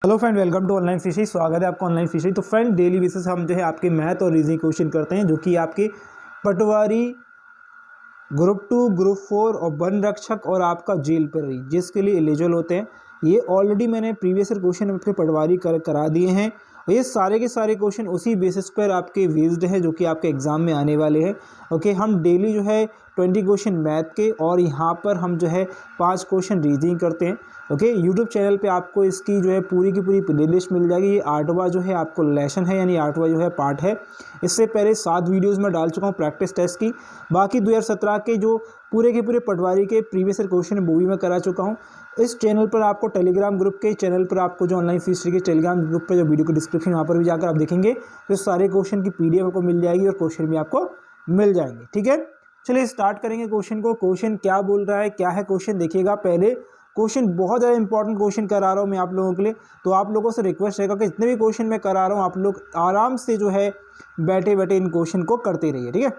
Hello friend, welcome to online fishing. स्वागत है आपका ऑनलाइन फिशिंग। तो फ्रेंड, डेली बेसिस हम जो है आपके मैथ और रीजनिंग क्वेश्चन करते हैं, जो कि आपके पटवारी, ग्रुप 2, ग्रुप 4 और वन रक्षक और आपका जेल प्रहरी जिसके लिए एलिजिबल होते हैं। ये ऑलरेडी मैंने प्रीवियस क्वेश्चन आपके पटवारी करा दिए हैं और ये सारे के सारे क्वेश्चन उसी बेसिस पर आपके बेस्ड है जो कि आपके एग्जाम में आने वाले हैं। ओके, हम डेली जो है 20 क्वेश्चन मैथ के और यहाँ पर हम जो है 5 क्वेश्चन रीजनिंग करते हैं। ओके, यूट्यूब चैनल पे आपको इसकी जो है पूरी की पूरी प्लेलिस्ट मिल जाएगी। ये 8वां जो है आपको लेसन है, यानी 8वां जो है पार्ट है। इससे पहले 7 वीडियोस में डाल चुका हूँ प्रैक्टिस टेस्ट की। बाकी 2017 के जो पूरे के पूरे पटवारी के प्रीवियस क्वेश्चन वो भी मैं करा चुका हूँ। इस चैनल पर आपको टेलीग्राम ग्रुप के चैनल पर आपको जो ऑनलाइन फिशिंग के टेलीग्राम ग्रुप पर जो वीडियो की डिस्क्रिप्शन वहाँ पर भी जाकर आप देखेंगे तो सारे क्वेश्चन की PDF आपको मिल जाएगी और क्वेश्चन भी आपको मिल जाएंगे। ठीक है, चलिए स्टार्ट करेंगे क्वेश्चन को। क्वेश्चन क्या बोल रहा है, क्या है क्वेश्चन, देखिएगा। पहले क्वेश्चन बहुत ज़्यादा इंपॉर्टेंट क्वेश्चन करा रहा हूँ मैं आप लोगों के लिए, तो आप लोगों से रिक्वेस्ट रहेगा कि जितने भी क्वेश्चन मैं करा रहा हूँ आप लोग आराम से जो है बैठे बैठे इन क्वेश्चन को करते रहिए। ठीक है,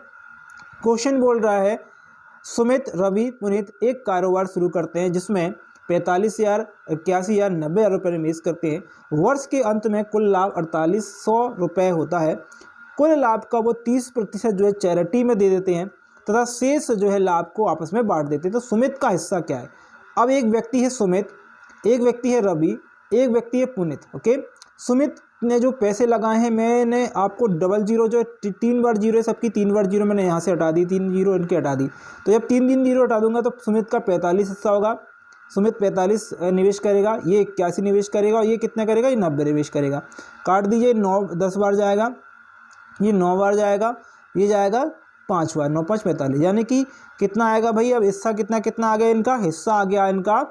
क्वेश्चन बोल रहा है सुमित, रवि, पुनीत एक कारोबार शुरू करते हैं जिसमें 45,000, 81,000, 90,000 रुपये निवेश करते हैं। वर्ष के अंत में कुल लाभ 4800 रुपये होता है। कुल लाभ का वो 30% जो है चैरिटी में दे देते हैं तथा शेष जो है लाभ को आपस में बांट देते हैं। तो सुमित का हिस्सा क्या है? अब एक व्यक्ति है सुमित, एक व्यक्ति है रवि, एक व्यक्ति है पुनीत। ओके, सुमित ने जो पैसे लगाए हैं, मैंने आपको 00 जो 3 बार जीरो है, सबकी 3 बार जीरो मैंने यहाँ से हटा दी, 3 जीरो इनकी हटा दी। तो जब 3 जीरो हटा दूंगा तो सुमित का 45 हिस्सा होगा। सुमित 45 निवेश करेगा, ये 81 निवेश करेगा और ये कितना करेगा, ये 90 निवेश करेगा। काट दीजिए, 9 10 बार जाएगा, ये 9 बार जाएगा, ये जाएगा 5 बार, 9 5 45, यानी कि कितना आएगा भाई? अब हिस्सा कितना कितना आ गया इनका? हिस्सा आ गया इनका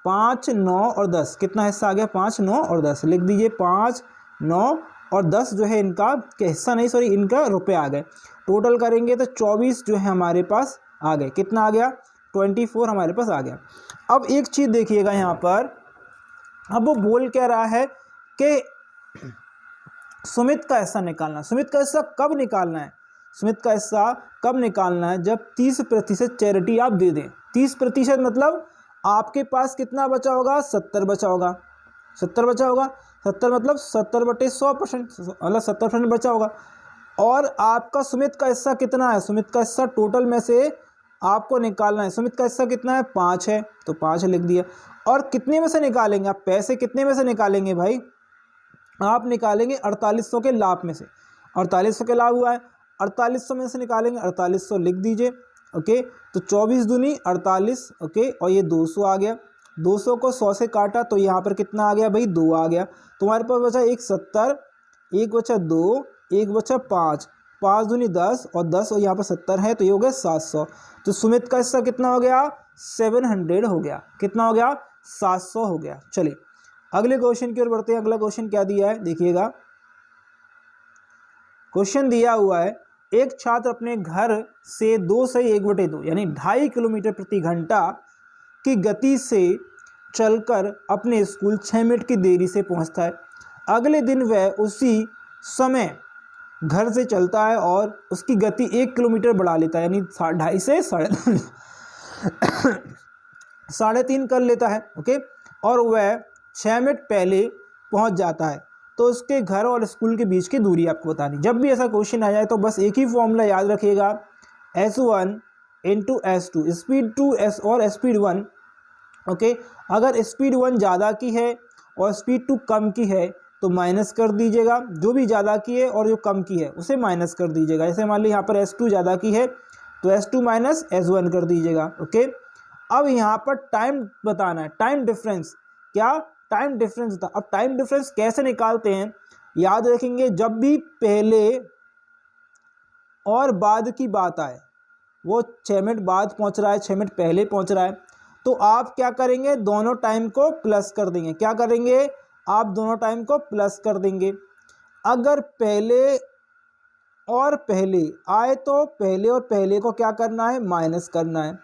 5, 9 और 10। कितना हिस्सा आ गया? 5, 9 और 10। लिख दीजिए 5, 9 और 10 जो है इनका हिस्सा नहीं, सॉरी, इनका रुपये आ गए। टोटल करेंगे तो 24 जो है हमारे पास आ गए। कितना आ गया? 24 हमारे पास आ गया। अब एक चीज़ देखिएगा यहाँ पर, अब वो बोल क्या रहा है कि सुमित का हिस्सा निकालना। सुमित का हिस्सा कब निकालना है? सुमित का हिस्सा कब निकालना है? जब 30% चैरिटी आप दे दें। 30% मतलब आपके पास कितना बचा होगा? 70 बचा होगा। 70 बचा होगा, 70 मतलब 70/100%, मतलब 70% बचा होगा। और आपका सुमित का हिस्सा कितना है? सुमित का हिस्सा टोटल में से आपको निकालना है। सुमित का हिस्सा कितना है? 5 है, तो 5 लिख दिया। और कितने में से निकालेंगे आप? पैसे कितने में से निकालेंगे भाई? आप निकालेंगे 4800 के लाभ में से। 4800 के लाभ हुआ है, 4800 में से निकालेंगे, 4800 लिख दीजिए। ओके, तो 24 दूनी 48। ओके, और ये 200 आ गया। 200 को 100 से काटा तो यहाँ पर कितना आ गया भाई? 2 आ गया। तुम्हारे पास बचा एक 70, एक बचा 2, एक बचा 5, 5 दूनी 10 और 10 और यहाँ पर 70 है, तो ये हो गया 700। तो सुमित का हिस्सा कितना हो गया? 700 हो गया। कितना हो गया? 700 हो गया। चलिए अगले क्वेश्चन की ओर बढ़ते हैं। अगला क्वेश्चन क्या दिया है देखिएगा। क्वेश्चन दिया हुआ है, एक छात्र अपने घर से 2 से 1/2 यानी 2.5 किलोमीटर प्रति घंटा की गति से चलकर अपने स्कूल 6 मिनट की देरी से पहुंचता है। अगले दिन वह उसी समय घर से चलता है और उसकी गति 1 किलोमीटर बढ़ा लेता है, यानी 2.5 से 3.5 कर लेता है। ओके, और वह 6 मिनट पहले पहुंच जाता है। तो उसके घर और स्कूल के बीच की दूरी आपको बतानी। जब भी ऐसा क्वेश्चन आ जाए तो बस एक ही फॉर्मूला याद रखिएगा, S1 × S2, स्पीड 2 S और स्पीड 1। ओके, अगर स्पीड 1 ज़्यादा की है और स्पीड 2 कम की है तो माइनस कर दीजिएगा। जो भी ज़्यादा की है और जो कम की है उसे माइनस कर दीजिएगा। जैसे मान लीजिए यहाँ पर S2 ज़्यादा की है तो S2 माइनस S1 कर दीजिएगा। ओके, अब यहाँ पर टाइम बताना है, टाइम डिफरेंस। क्या? टाइम डिफरेंस था। अब टाइम डिफरेंस कैसे निकालते हैं? याद रखेंगे, जब भी पहले और बाद की बात आए, वो 6 मिनट बाद पहुंच रहा है, 6 मिनट पहले पहुंच रहा है, तो आप क्या करेंगे? दोनों टाइम को प्लस कर देंगे। क्या करेंगे? आप दोनों टाइम को प्लस कर देंगे। अगर पहले और पहले आए तो पहले और पहले को क्या करना है? माइनस करना है।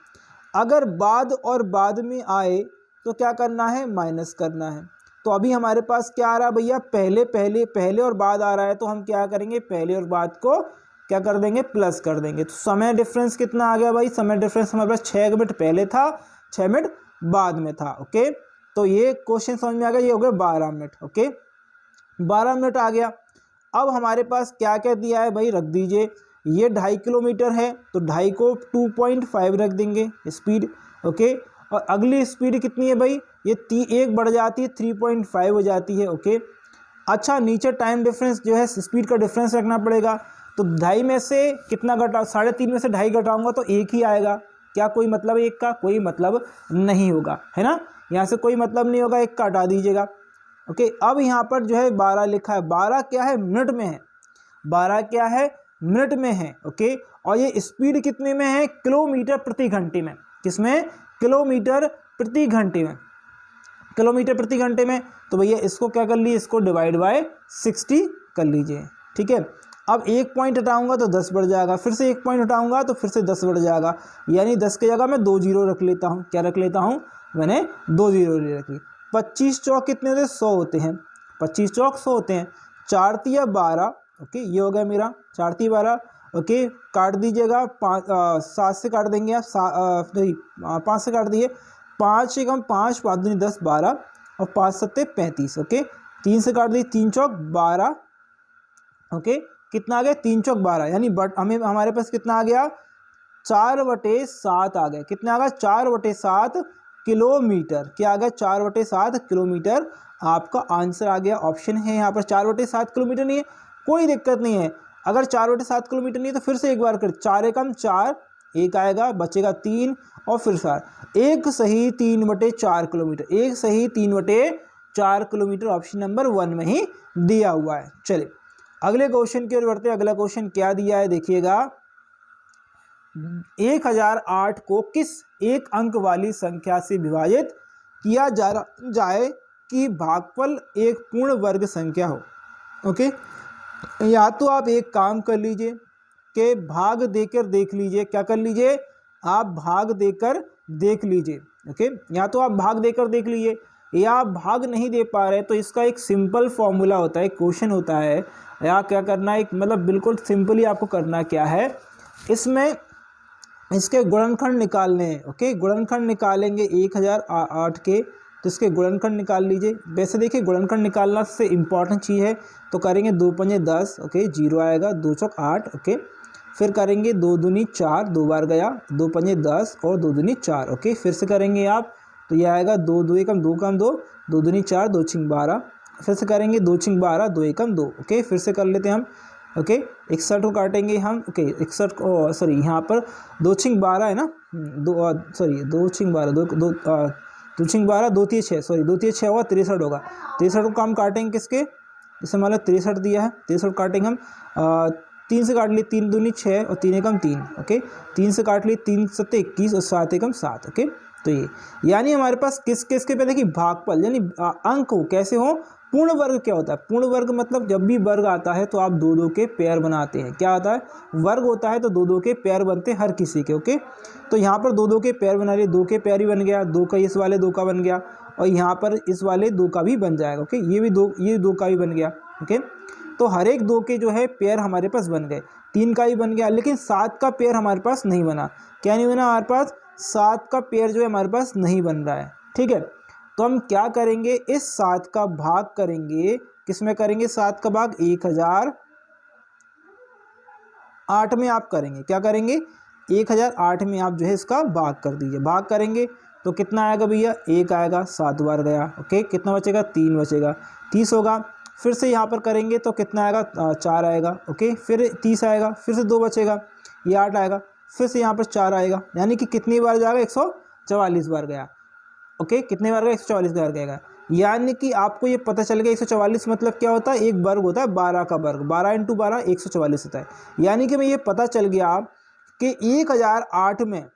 अगर बाद और बाद में आए तो क्या करना है? माइनस करना है। तो अभी हमारे पास क्या आ रहा है भैया? पहले पहले पहले और बाद आ रहा है, तो हम क्या करेंगे? पहले और बाद को क्या कर देंगे? प्लस कर देंगे। तो समय डिफरेंस कितना आ गया भाई? समय डिफरेंस हमारे पास 6 मिनट पहले था, 6 मिनट बाद में था। ओके, तो ये क्वेश्चन समझ में आ गया, ये हो गया 12 मिनट। ओके 12 मिनट आ गया। अब हमारे पास क्या क्या दिया है भाई, रख दीजिए। ये 2.5 किलोमीटर है तो 2.5 को 2.5 रख देंगे स्पीड। ओके और अगली स्पीड कितनी है भाई, ये एक बढ़ जाती है 3.5 हो जाती है। ओके अच्छा नीचे टाइम डिफरेंस जो है स्पीड का डिफरेंस रखना पड़ेगा। तो 2.5 में से कितना घटा, 3.5 में से 2.5 घटाऊंगा तो 1 ही आएगा। क्या कोई मतलब है 1 का, कोई मतलब नहीं होगा, है ना। यहाँ से कोई मतलब नहीं होगा, 1 का हटा दीजिएगा। ओके अब यहाँ पर जो है 12 लिखा है, 12 क्या है मिनट में है, 12 क्या है मिनट में है। ओके और ये स्पीड कितने में है, किलोमीटर प्रति घंटे में। किसमें, किलोमीटर प्रति घंटे में, किलोमीटर प्रति घंटे में। तो भैया इसको क्या कर लीजिए, इसको डिवाइड बाय 60 कर लीजिए। ठीक है अब 1 पॉइंट हटाऊंगा तो 10 बढ़ जाएगा, फिर से 1 पॉइंट हटाऊंगा तो फिर से 10 बढ़ जाएगा, यानी 10 की जगह मैं 2 जीरो रख लेता हूँ। क्या रख लेता हूँ, मैंने 2 जीरो रख ली। 25 चौक कितने होते हैं, 100 होते हैं। 25 चौक 100 होते हैं। 4 तिया 12। ओके ये हो गया मेरा 4 तिया 12। ओके काट दीजिएगा, 7 से काट देंगे आप, 5 से काट दिए, 5 एकम 5, 5 दूनी 10 12 और 5 सत्ते 35। ओके 3 से काट दी, 3 चौक 12। ओके कितना आ गया, 3 चौक 12, यानी बट हमें हमारे पास कितना आ गया, 4/7 आ गया। कितना आ गया, 4/7 किलोमीटर। क्या आ गया, 4/7 किलोमीटर आपका आंसर आ गया। ऑप्शन है यहाँ पर 4/7 किलोमीटर नहीं है, कोई दिक्कत नहीं है। अगर 4/7 किलोमीटर नहीं है तो फिर से एक बार कर, 4 एकम 4, 1 आएगा, बचेगा 3 और फिर 4, 1 सही 3/4 किलोमीटर, 1 सही 3/4 किलोमीटर ऑप्शन नंबर 1 में ही दिया हुआ है। चलिए अगले क्वेश्चन की ओर बढ़ते हैं। अगला क्वेश्चन क्या दिया है देखिएगा, 1008 को किस एक अंक वाली संख्या से विभाजित किया जाए कि भागफल एक पूर्ण वर्ग संख्या हो। ओके या तो आप एक काम कर लीजिए कि भाग देकर देख लीजिए, क्या कर लीजिए, आप भाग देकर देख लीजिए। ओके या तो आप भाग देकर देख लीजिए, या आप भाग नहीं दे पा रहे तो इसका एक सिंपल फॉर्मूला होता है, क्वेश्चन होता है, या क्या करना है, एक मतलब बिल्कुल सिंपली आपको करना क्या है, इसमें इसके गुणनखंड निकालने हैं। ओके गुणनखंड निकालेंगे 1008 के, तो इसके गुणनखंड निकाल लीजिए। वैसे देखिए गुणनखंड निकालना से इम्पॉर्टेंट चीज़ है, तो करेंगे 2 पंजे 10। ओके 0 आएगा, 2 चौक 8। ओके फिर करेंगे 2 दूनी 4, 2 बार गया, 2 पंजे 10 और 2 दूनी 4। ओके फिर से करेंगे आप, तो ये आएगा 2 2 एकम 2 कम 2, 2 दूनी 4, 2 छिंग 12। फिर से करेंगे 2 छिंग 12, 2 एकम 2। ओके फिर से कर लेते हैं हम। ओके 61 को काटेंगे हम। ओके 61 को, सॉरी यहाँ पर 2 छिंग 12 है ना, 2 छिंग 12, 2 छिंग 12, 2 तिये 6, सॉरी 2 तिये 6 होगा, 63 होगा। 63 को हम काटेंगे किसके, जैसे मान लो 63 दिया है, 63 काटेंगे हम 3 से काट ली, 3 दूनी 6 और 3 एकम 3। ओके 3 से काट ली, 3 सत्ते 21 और 7 एकम 7। ओके तो ये यानी हमारे पास किस किसके पे देखिए भागफल यानी अंक हो, कैसे हो, पूर्ण वर्ग। क्या होता है पूर्ण वर्ग, मतलब जब भी वर्ग आता है तो आप 2-2 के पेयर बनाते हैं। क्या आता है, वर्ग होता है तो 2-2 के पेयर बनते हैं हर किसी के। ओके तो यहाँ पर 2-2 के पेयर बना लिए, 2 के पेयर ही बन गया, 2 का इस वाले 2 का बन गया और यहाँ पर इस वाले 2 का भी बन जाएगा। ओके ये भी 2 का भी बन गया। ओके तो हर एक 2 के जो है पेयर हमारे पास बन गए, 3 का ही बन गया, लेकिन 7 का पेयर हमारे पास नहीं बना। क्या नहीं बना, हमारे पास 7 का पेयर जो है हमारे पास नहीं बन रहा है। ठीक है तो हम क्या करेंगे, इस 7 का भाग करेंगे, किस में करेंगे, 7 का भाग 1008 में आप करेंगे। क्या करेंगे, 1008 में आप जो है इसका भाग कर दीजिए। भाग करेंगे तो कितना आएगा भैया, 1 आएगा, 7 बार गया। ओके कितना बचेगा, 3 बचेगा, 30 होगा। फिर से यहाँ पर करेंगे तो कितना आएगा, 4 आएगा। ओके फिर 30 आएगा, फिर से 2 बचेगा, ये 8 आएगा, फिर से यहाँ पर 4 आएगा, यानी कि कितनी बार जाएगा, 144 बार गया। ओके कितने बार गया, 144 बार गएगा। यानी कि आपको ये पता चल गया 144 मतलब क्या होता है, एक वर्ग होता है 12 का वर्ग, 12 × 12 144 होता है। यानी कि मैं ये पता चल गया कि 1008 में,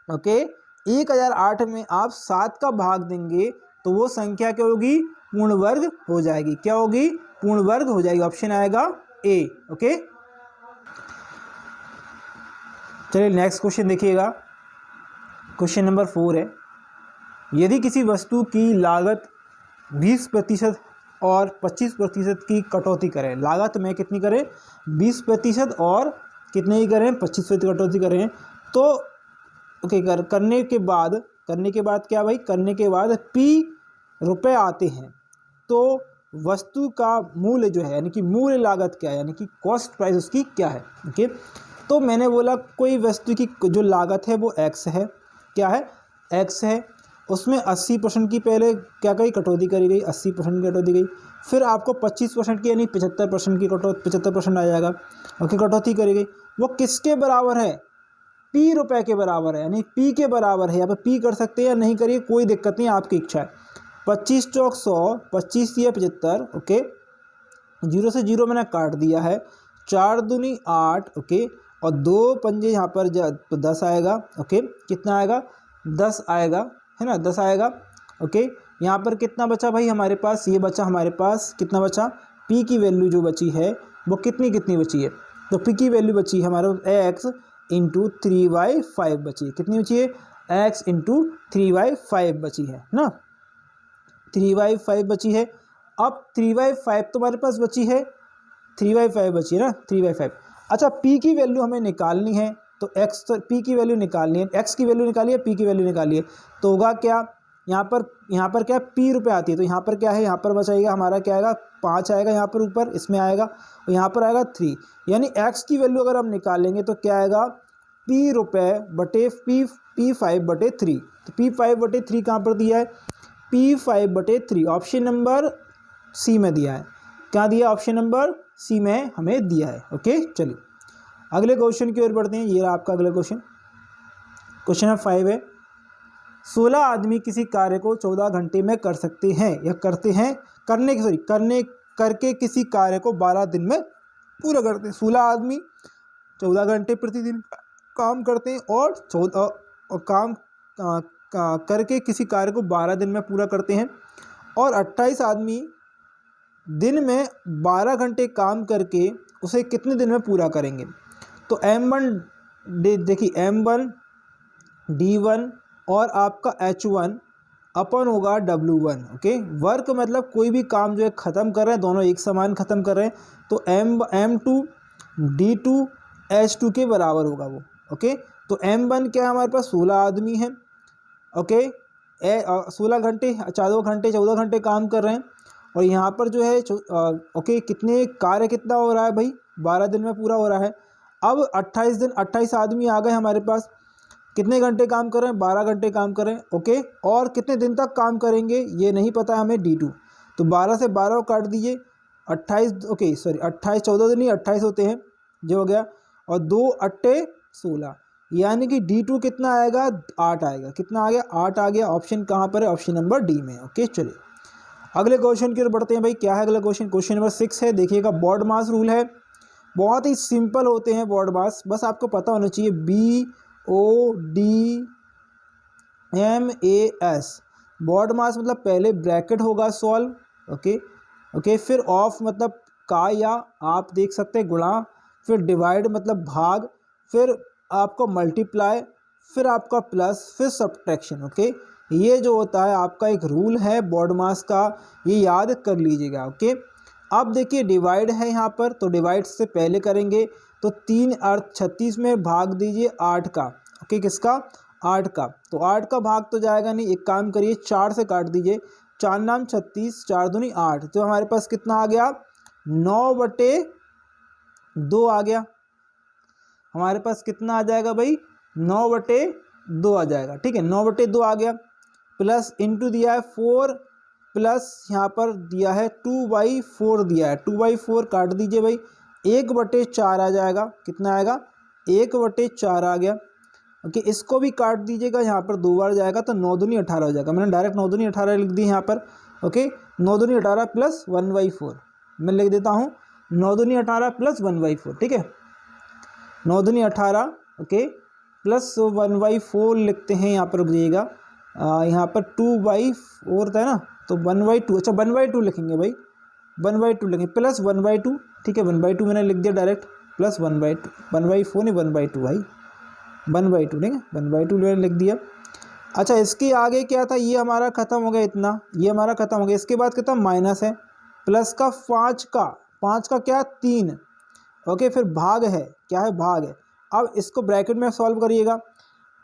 ओके 1008 में आप 7 का भाग देंगे तो वो संख्या क्या होगी, पूर्ण वर्ग हो जाएगी। क्या होगी, पूर्ण वर्ग हो जाएगी। ऑप्शन आएगा ए। ओके चलिए नेक्स्ट क्वेश्चन देखिएगा, क्वेश्चन नंबर 4 है, यदि किसी वस्तु की लागत 20% और 25% की कटौती करें, लागत में कितनी करें, 20% और कितने ही करें, 25% कटौती करें, तो ओके करने के बाद करने के बाद क्या भाई, करने के बाद P रुपए आते हैं तो वस्तु का मूल्य जो है यानी कि मूल्य लागत क्या है, यानी कि कॉस्ट प्राइस उसकी क्या है। ओके, तो मैंने बोला कोई वस्तु की जो लागत है वो x है, क्या है, x है, उसमें 80% की पहले क्या करी, कटौती करी गई, 80% की कटौती गई, फिर आपको 25% की यानी 75% की 75% आ जाएगा। ओके, कटौती करी गई, वो किसके बराबर है, P रुपए के बराबर है, यानी P के बराबर है। यहाँ पर P कर सकते हैं या नहीं करिए, कोई दिक्कत नहीं, आपकी इच्छा है। 25 चौक 100, 25 या 75, ओके, 0 से 0 मैंने काट दिया है, 4 दूनी 8, ओके, और 2 पंजे यहाँ पर तो 10 आएगा। ओके, कितना आएगा, 10 आएगा, है ना, 10 आएगा। ओके, यहाँ पर कितना बचा भाई हमारे पास, ये बचा हमारे पास, कितना बचा, P की वैल्यू जो बची है वो कितनी बची है, तो P की वैल्यू बची है हमारे x इंटू 3/5 बची है, कितनी बची है, x इंटू 3/5 बची है ना, 3/5 बची है। अब 3/5 तो हमारे पास बची है, 3/5 बची है ना, 3/5। अच्छा, P की वैल्यू हमें निकालनी है, तो x तो P की वैल्यू निकालनी है, x की वैल्यू निकाली है, P की वैल्यू निकाली है, तो होगा क्या, यहाँ पर क्या P रुपए आती है, तो यहाँ पर क्या है, यहाँ पर बचाएगा हमारा क्या आएगा, 5 आएगा, यहाँ पर ऊपर इसमें आएगा, और यहाँ पर आएगा 3, यानी x की वैल्यू अगर हम निकालेंगे तो क्या आएगा, P रुपए बटे P5/3, तो P5/3 कहाँ पर दिया है, P5/3 ऑप्शन नंबर सी में दिया है, क्या दिया, ऑप्शन नंबर सी में हमें दिया है। ओके, चलिए अगले क्वेश्चन की ओर बढ़ते हैं। ये रहा आपका अगला क्वेश्चन, क्वेश्चन नंबर 5 है, 16 आदमी किसी कार्य को 14 घंटे में कर सकते हैं या करते हैं, करके किसी कार्य को 12 दिन में पूरा करते हैं। 16 आदमी 14 घंटे प्रतिदिन काम करते हैं और करके किसी कार्य को 12 दिन में पूरा करते हैं, और 28 आदमी दिन में 12 घंटे काम करके उसे कितने दिन में पूरा करेंगे। तो M1 देखिए M1 D1 और आपका H1 अपन होगा W1। ओके, वर्क मतलब कोई भी काम जो है ख़त्म कर रहे हैं, दोनों एक समान ख़त्म कर रहे हैं, तो M2 D2 H2 के बराबर होगा वो। ओके, तो M1 क्या है, हमारे पास 16 आदमी हैं। ओके, 16 घंटे 14 घंटे काम कर रहे हैं, और यहाँ पर जो है ओके कितने कार्य कितना हो रहा है भाई, 12 दिन में पूरा हो रहा है। अब 28 आदमी आ गए हमारे पास, कितने घंटे काम कर रहे हैं, 12 घंटे काम कर रहे हैं। ओके, और कितने दिन तक काम करेंगे ये नहीं पता हमें, D2, तो 12 से 12 काट दीजिए, 28, ओके सॉरी 28, 14 दिन ही 28 होते हैं, जो हो गया, और 2 अट्टे 16, यानी कि D2 कितना आएगा, 8 आएगा, कितना आ गया, 8 आ गया। ऑप्शन कहाँ पर है, ऑप्शन नंबर डी में। ओके, चलिए अगले क्वेश्चन की ओर बढ़ते हैं भाई। क्या है अगला क्वेश्चन, क्वेश्चन नंबर 6 है, देखिएगा, बॉड मास रूल है, बहुत ही सिंपल होते हैं बॉड मास, बस आपको पता होना चाहिए, BODMAS, बॉड मास मतलब पहले ब्रैकेट होगा सॉल्व, ओके, फिर ऑफ मतलब का या आप देख सकते हैं गुणा, फिर डिवाइड मतलब भाग, फिर आपको मल्टीप्लाई, फिर आपका प्लस, फिर सब्ट्रैक्शन। ओके, ये जो होता है आपका एक रूल है बॉड मास का, ये याद कर लीजिएगा। ओके, अब देखिए डिवाइड है यहाँ पर, तो डिवाइड से पहले करेंगे तो 3 अर्थ 36 में भाग दीजिए 8 का। ओके, किसका, 8 का, तो 8 का भाग तो जाएगा नहीं, एक काम करिए 4 से काट दीजिए, 4 नाम 36, 4 दूनी 8, तो हमारे पास कितना आ गया, 9/2 आ गया, हमारे पास कितना आ जाएगा भाई, 9/2 आ जाएगा। ठीक है, 9/2 आ गया, प्लस इंटू दिया है 4, प्लस यहाँ पर दिया है 2/4 दिया है, 2/4 काट दीजिए भाई, 1/4 आ जाएगा, कितना आएगा, 1/4 आ गया। ओके, इसको भी काट दीजिएगा, यहाँ पर 2 बार जाएगा तो 9 दूनी 18 हो जाएगा, मैंने डायरेक्ट 9 दूनी 18 लिख दी यहाँ पर। ओके, 9 दूनी 18 प्लस 1/4 मैं लिख देता हूँ, 9 दूनी 18 प्लस 1/4, ठीक है, 9 दूनी 18, ओके, प्लस 1/4 लिखते हैं, यहाँ पर रुक जाइएगा, यहाँ पर 2/4 था ना, तो 1/2, अच्छा 1/2 लिखेंगे भाई, 1/2 लिखेंगे, प्लस 1/2, ठीक है, 1/2 मैंने लिख दिया डायरेक्ट, प्लस 1/2, 1/4 नहीं 1/2 भाई, 1/2 ठीक है, 1/2 मैंने लिख दिया। अच्छा, इसके आगे क्या था, ये हमारा खत्म हो गया, इतना ये हमारा खत्म हो गया, इसके बाद कितना माइनस है, प्लस का 5 का क्या 3, ओके, फिर भाग है, क्या है, भाग है। अब इसको ब्रैकेट में सॉल्व करिएगा,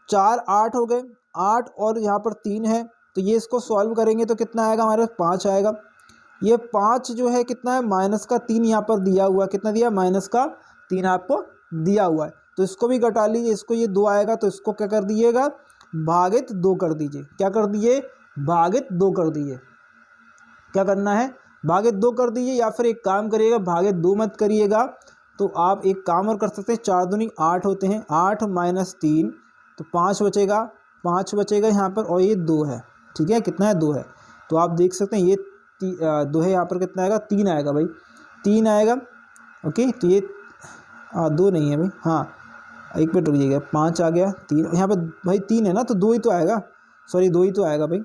4 8 हो गए, 8 और यहाँ पर 3 है, तो ये इसको सॉल्व करेंगे तो कितना आएगा हमारे पास 5 आएगा। ये 5 जो है कितना है माइनस का 3 यहाँ पर दिया हुआ, कितना दिया माइनस का 3 आपको दिया हुआ है, तो इसको भी घटा लीजिए, इसको ये 2 आएगा तो इसको क्या कर दीजिएगा भागित 2 कर दीजिए। क्या कर दीजिए भागित 2 कर दीजिए। क्या करना है भागित 2 कर दीजिए, या फिर एक काम करिएगा भागित 2 मत करिएगा, तो आप एक काम और कर सकते हैं, 4 दूनी 8 होते हैं, 8 माइनस 3 तो 5 बचेगा, 5 बचेगा यहाँ पर, और ये 2 है, ठीक है कितना है 2 है, तो आप देख सकते हैं ये 2 है, यहाँ पर कितना आएगा 3 आएगा भाई, 3 आएगा। ओके तो ये 2 नहीं है भाई, हाँ एक मिनट रुकिएगा, 5 आ गया, 3 यहाँ पर भाई 3 है ना, तो 2 ही तो आएगा, सॉरी 2 ही तो आएगा भाई,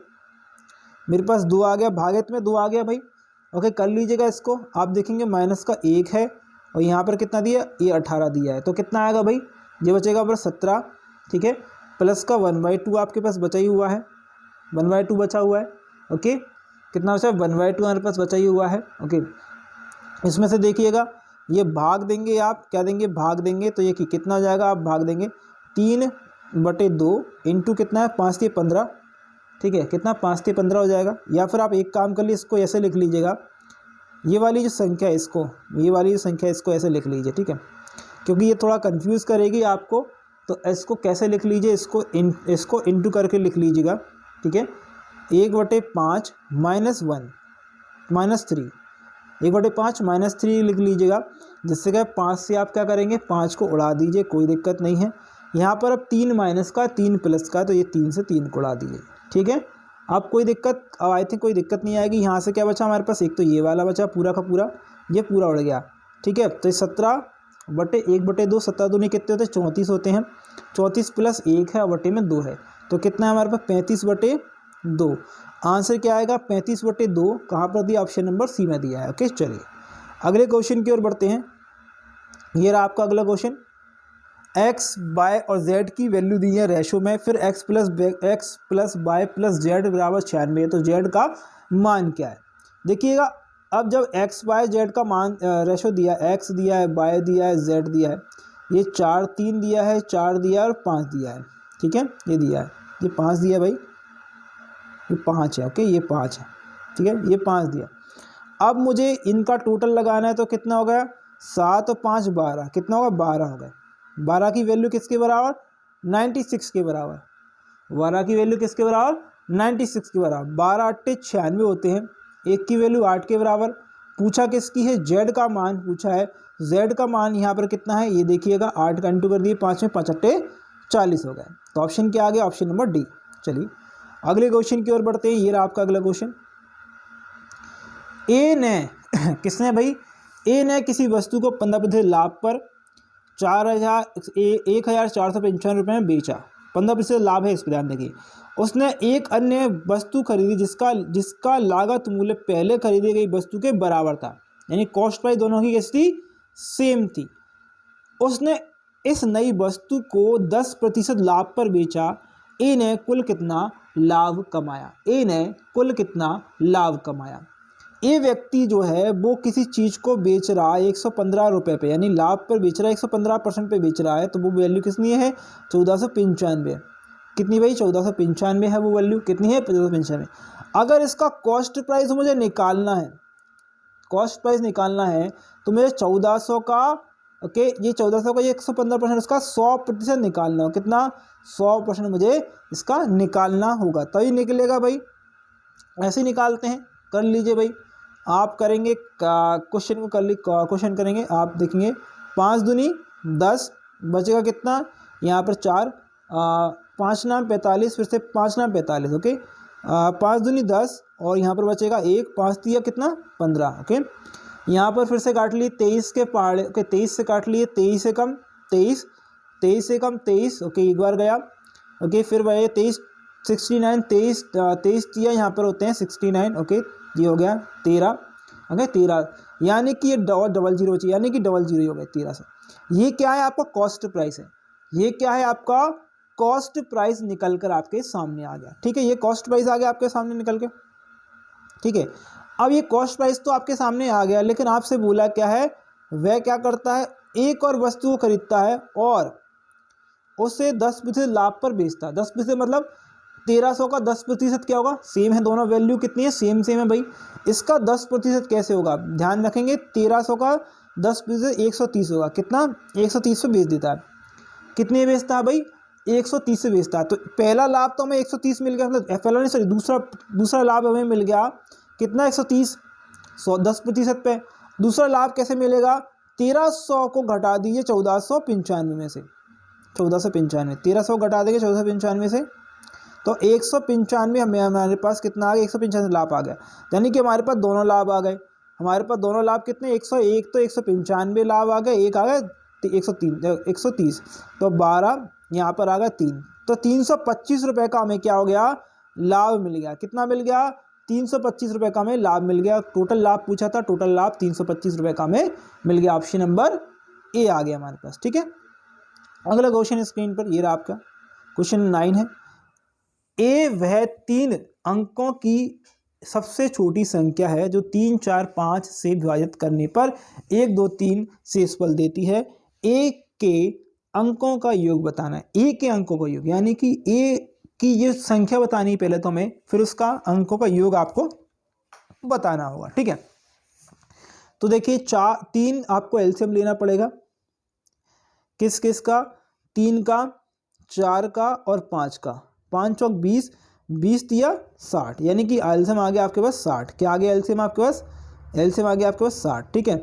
मेरे पास 2 आ गया, भागित में 2 आ गया भाई। ओके कर लीजिएगा इसको, आप देखेंगे माइनस का 1 है और यहाँ पर कितना दिया ये 18 दिया है, तो कितना आएगा भाई ये बचेगा पर 17, ठीक है, प्लस का 1/2 आपके पास बचा ही हुआ है, 1/2 बचा हुआ है। ओके कितना बचा 1/2 हमारे पास बचा ही हुआ है। ओके इसमें से देखिएगा ये भाग देंगे, आप क्या देंगे भाग देंगे, तो ये कितना हो जाएगा आप भाग देंगे 3/2 इंटू कितना है 5 के 15, ठीक है कितना 5 के 15 हो जाएगा। या फिर आप एक काम कर लीजिए, इसको ऐसे लिख लीजिएगा, ये वाली जो संख्या है इसको, ये वाली जो संख्या इसको ऐसे लिख लीजिए, ठीक है, क्योंकि ये थोड़ा कंफ्यूज करेगी आपको, तो इसको कैसे लिख लीजिए, इसको इंटू करके लिख लीजिएगा, ठीक है, 1/5 माइनस 1 माइनस 3, 1/5 माइनस 3 लिख लीजिएगा, जिससे क्या 5 से आप क्या करेंगे 5 को उड़ा दीजिए, कोई दिक्कत नहीं है। यहाँ पर अब 3 माइनस का 3 प्लस का, तो ये 3 से 3 को उड़ा दीजिए, ठीक है। अब कोई दिक्कत, अब आई थिंक कोई दिक्कत नहीं आएगी। यहाँ से क्या बचा हमारे पास, एक तो ये वाला बचा पूरा का पूरा, ये पूरा उड़ गया, ठीक है। तो 17/1/2, 17 दूनी कितने होते हैं 34 होते हैं, 34 प्लस 1 है और बटे में 2 है, तो कितना है हमारे पास 35/2। आंसर क्या आएगा 35/2, कहाँ पर दिया ऑप्शन नंबर सी में दिया है। ओके चलिए अगले क्वेश्चन की ओर बढ़ते हैं। ये रहा आपका अगला क्वेश्चन, एक्स वाई और जेड की वैल्यू दी है रेशो में, फिर X plus Y plus Z बराबर 96, तो जेड का मान क्या है। देखिएगा अब जब एक्स वाई जेड का मान रेशो दिया, एक्स दिया है, वाई दिया है, जेड दिया है, ये 4 3 दिया है, 4 दिया है और 5 दिया है, ठीक है, ये दिया है, ये 5 दिया भाई, ये 5 है, ओके ये 5 है, ठीक है, ये 5 दिया। अब मुझे इनका टोटल लगाना है, तो कितना हो गया 7 और 5 12, कितना होगा 12 हो गया। 12 की वैल्यू किसके बराबर 96 के बराबर, 12 की वैल्यू किसके बराबर 96 के बराबर, 12 8 96 होते हैं, एक की वैल्यू 8 के बराबर। पूछा किसकी है जेड का मान पूछा है, जेड का मान यहाँ पर कितना है ये देखिएगा, 8 का इंटू कर दिए 5 में, 5 8 40 हो गए, तो ऑप्शन क्या आ गया ऑप्शन नंबर डी। चलिए अगले क्वेश्चन की ओर बढ़ते हैं। ये रहा आपका अगला क्वेश्चन, ए ने किसने भाई, ए ने किसी वस्तु को 15% लाभ पर 1,455 रुपये में बेचा, 15% लाभ है, इस पर ध्यान देखिए। उसने एक अन्य वस्तु खरीदी जिसका लागत मूल्य पहले खरीदी गई वस्तु के बराबर था, यानी कॉस्ट प्राइस दोनों की कैसी थी सेम थी। उसने इस नई वस्तु को 10% लाभ पर बेचा, ए ने कुल कितना लाभ कमाया, ए ने कुल कितना लाभ कमाया। ये व्यक्ति जो है वो किसी चीज़ को बेच रहा है 115 रुपये पे, यानी लाभ पर बेच रहा है, 115% पे बेच रहा है, तो वो वैल्यू कितनी है 1495, कितनी भाई 1495 है वो वैल्यू, कितनी है 1495। अगर इसका कॉस्ट प्राइस मुझे निकालना है, कॉस्ट प्राइस निकालना है तो मुझे 1400 का, ओके ये 1400 का ये 115% उसका 100% निकालना हो, कितना 100% मुझे इसका निकालना होगा, तभी निकलेगा भाई। ऐसे निकालते हैं, कर लीजिए भाई, आप करेंगे क्वेश्चन को, कर ली क्वेश्चन करेंगे, आप देखेंगे 5 दूनी 10 बचेगा कितना, यहाँ पर 4 5 नाम 45, फिर से 5 नाम 45, ओके 5 दूनी 10 और यहाँ पर बचेगा 1, 5 दिया कितना 15, ओके यहाँ पर फिर से काट लिए 23 के पहाड़े, ओके 23 से काट लिए, 23 से कम 23, 23 से कम 23, ओके एक बार गया, ओके फिर वह 23 69, 23 दिया यहाँ पर होते हैं 69, ओके ये हो गया 13, ओके 13, यानी कि ये डबल जीरो चाहिए, यानी कि डबल जीरो हो गया 13 से। ये क्या है आपका कॉस्ट प्राइस है, ये क्या है आपका कॉस्ट प्राइस निकल कर आपके सामने आ गया, ठीक है, ये कॉस्ट प्राइस आ गया आपके सामने निकल के, ठीक है। अब ये कॉस्ट प्राइस तो आपके सामने आ गया, लेकिन आपसे बोला क्या है, वह क्या करता है एक और वस्तु को खरीदता है और उसे 10% लाभ पर बेचता है, 10% मतलब 1300 का 10% क्या होगा, सेम है दोनों वैल्यू कितनी है, सेम है भाई। इसका 10% कैसे होगा, ध्यान रखेंगे 1300 का 10% 130 होगा, कितना 130 पे बेच देता है, कितने बेचता है भाई 130 से बेचता है। तो पहला लाभ तो हमें 130 मिल गया, मतलब पहला नहीं सॉरी दूसरा लाभ हमें मिल गया कितना 130, 10% पे। दूसरा लाभ कैसे मिलेगा, 1300 को घटा दीजिए 1495 में से, 1495 1300 घटा देंगे 1495 से, तो 195 हमारे पास कितना आ गया, 195 लाभ आ गया। यानी कि हमारे पास दोनों लाभ आ गए, हमारे पास दोनों लाभ कितने 101, तो 195 लाभ आ गया, एक आ गया 130, तो 12 यहाँ पर आ गया 3, तो 325 रुपये का हमें क्या हो गया, लाभ मिल गया। कितना मिल गया, 325 रुपये का हमें लाभ मिल गया। टोटल लाभ पूछा था, टोटल लाभ 325 रुपये का हमें मिल गया। ऑप्शन नंबर ए आ गया हमारे पास, ठीक है। अगला क्वेश्चन स्क्रीन पर ये रहा आपका क्वेश्चन 9 है। ए वह 3 अंकों की सबसे छोटी संख्या है जो 3, 4, 5 से विभाजित करने पर 1, 2, 3 शेषफल देती है। ए के अंकों का योग बताना है, ए के अंकों का योग, यानी कि ए की ये संख्या बतानी है पहले तो हमें, फिर उसका अंकों का योग आपको बताना होगा, ठीक है। तो देखिए 3 आपको एलसीएम लेना पड़ेगा, किस किस का, 3 का, 4 का और 5 का। 5 चौक 20, 20 दिया 60, यानी कि एलसीएम आ गया आपके पास 60। क्या आ गया एलसीएम आपके पास, एलसीएम आ गया आपके पास 60, ठीक है।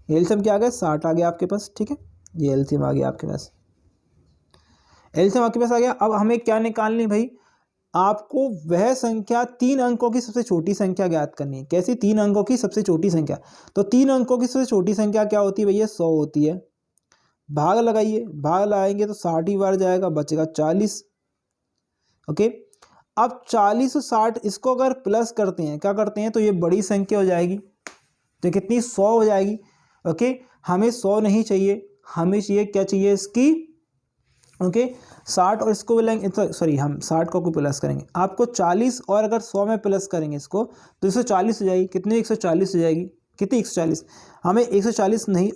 एलसीएम क्या आ गया 60 आ गया आपके पास, ठीक है। ये एलसीएम आ गया आपके पास, एलसीएम आपके पास आ गया। अब हमें क्या निकालनी भाई, आपको वह संख्या 3 अंकों की सबसे छोटी संख्या ज्ञात करनी है। कैसी, 3 अंकों की सबसे छोटी संख्या। तो 3 अंकों की सबसे छोटी संख्या क्या होती है भैया, 100 होती है। भाग लगाइए, भाग लगाएंगे तो 60 ही बार जाएगा, बचेगा 40। ओके, अब 40 और 60 इसको अगर प्लस करते हैं, क्या करते हैं, तो ये बड़ी संख्या हो जाएगी, तो कितनी 100 हो जाएगी। ओके, हमें 100 नहीं चाहिए, हमें चाहिए क्या चाहिए इसकी, ओके 60 और इसको मिलाएंगे, सॉरी हम 60 को प्लस करेंगे, आपको 40 और अगर 100 में प्लस करेंगे इसको तो 140 हो जाएगी। कितनी 140 हो जाएगी, कितनी 140, हमें 140 नहीं,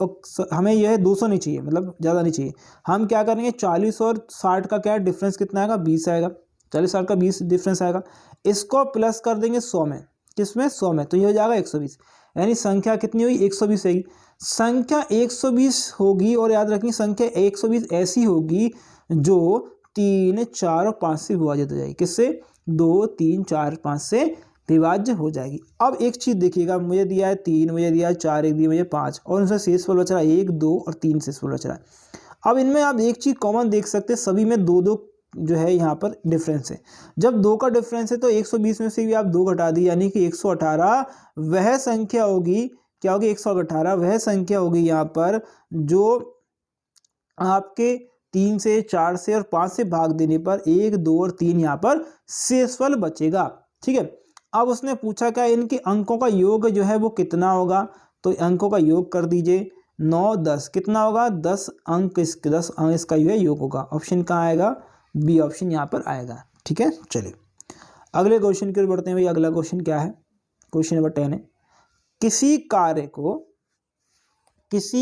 हमें यह 200 नहीं चाहिए, मतलब ज़्यादा नहीं चाहिए। हम क्या करेंगे, 40 और 60 का क्या डिफरेंस कितना आएगा, 20 आएगा, 40 60 का 20 डिफरेंस आएगा। इसको प्लस कर देंगे 100 में, किसमें 100 में, तो ये हो जाएगा 120, यानी संख्या कितनी हुई 120 होगी। संख्या 120 होगी, और याद रखिए संख्या 120 ऐसी होगी जो 3, 4 और 5 से विभाजित हो जाएगी। किससे, 2, 3, 4, 5 से विभाज्य हो जाएगी। अब एक चीज़ देखिएगा, मुझे दिया है 3, मुझे दिया है 4, एक दिया मुझे 5, और उनसे शेषफल बच रहा है 1, 2 और 3 शेषफल बच रहा है। अब इनमें आप एक चीज़ कॉमन देख सकते हैं, सभी में 2 2 जो है यहाँ पर डिफरेंस है। जब 2 का डिफरेंस है तो 120 में से भी आप 2 घटा दी, यानी कि 118 वह संख्या होगी, क्या होगी 118 वह संख्या होगी यहाँ पर जो आपके 3 से 4 से और 5 से भाग देने पर 1, 2 और 3 यहाँ पर शेषफल बचेगा, ठीक है। अब उसने पूछा क्या, इनके अंकों का योग जो है वो कितना होगा, तो अंकों का योग कर दीजिए 9, 10, कितना होगा 10 अंक, 10 अंक इसका जो है योग होगा। ऑप्शन कहाँ आएगा, बी ऑप्शन यहाँ पर आएगा, ठीक है। चलिए अगले क्वेश्चन की ओर बढ़ते हैं भाई। अगला क्वेश्चन क्या है, क्वेश्चन नंबर 10 है। किसी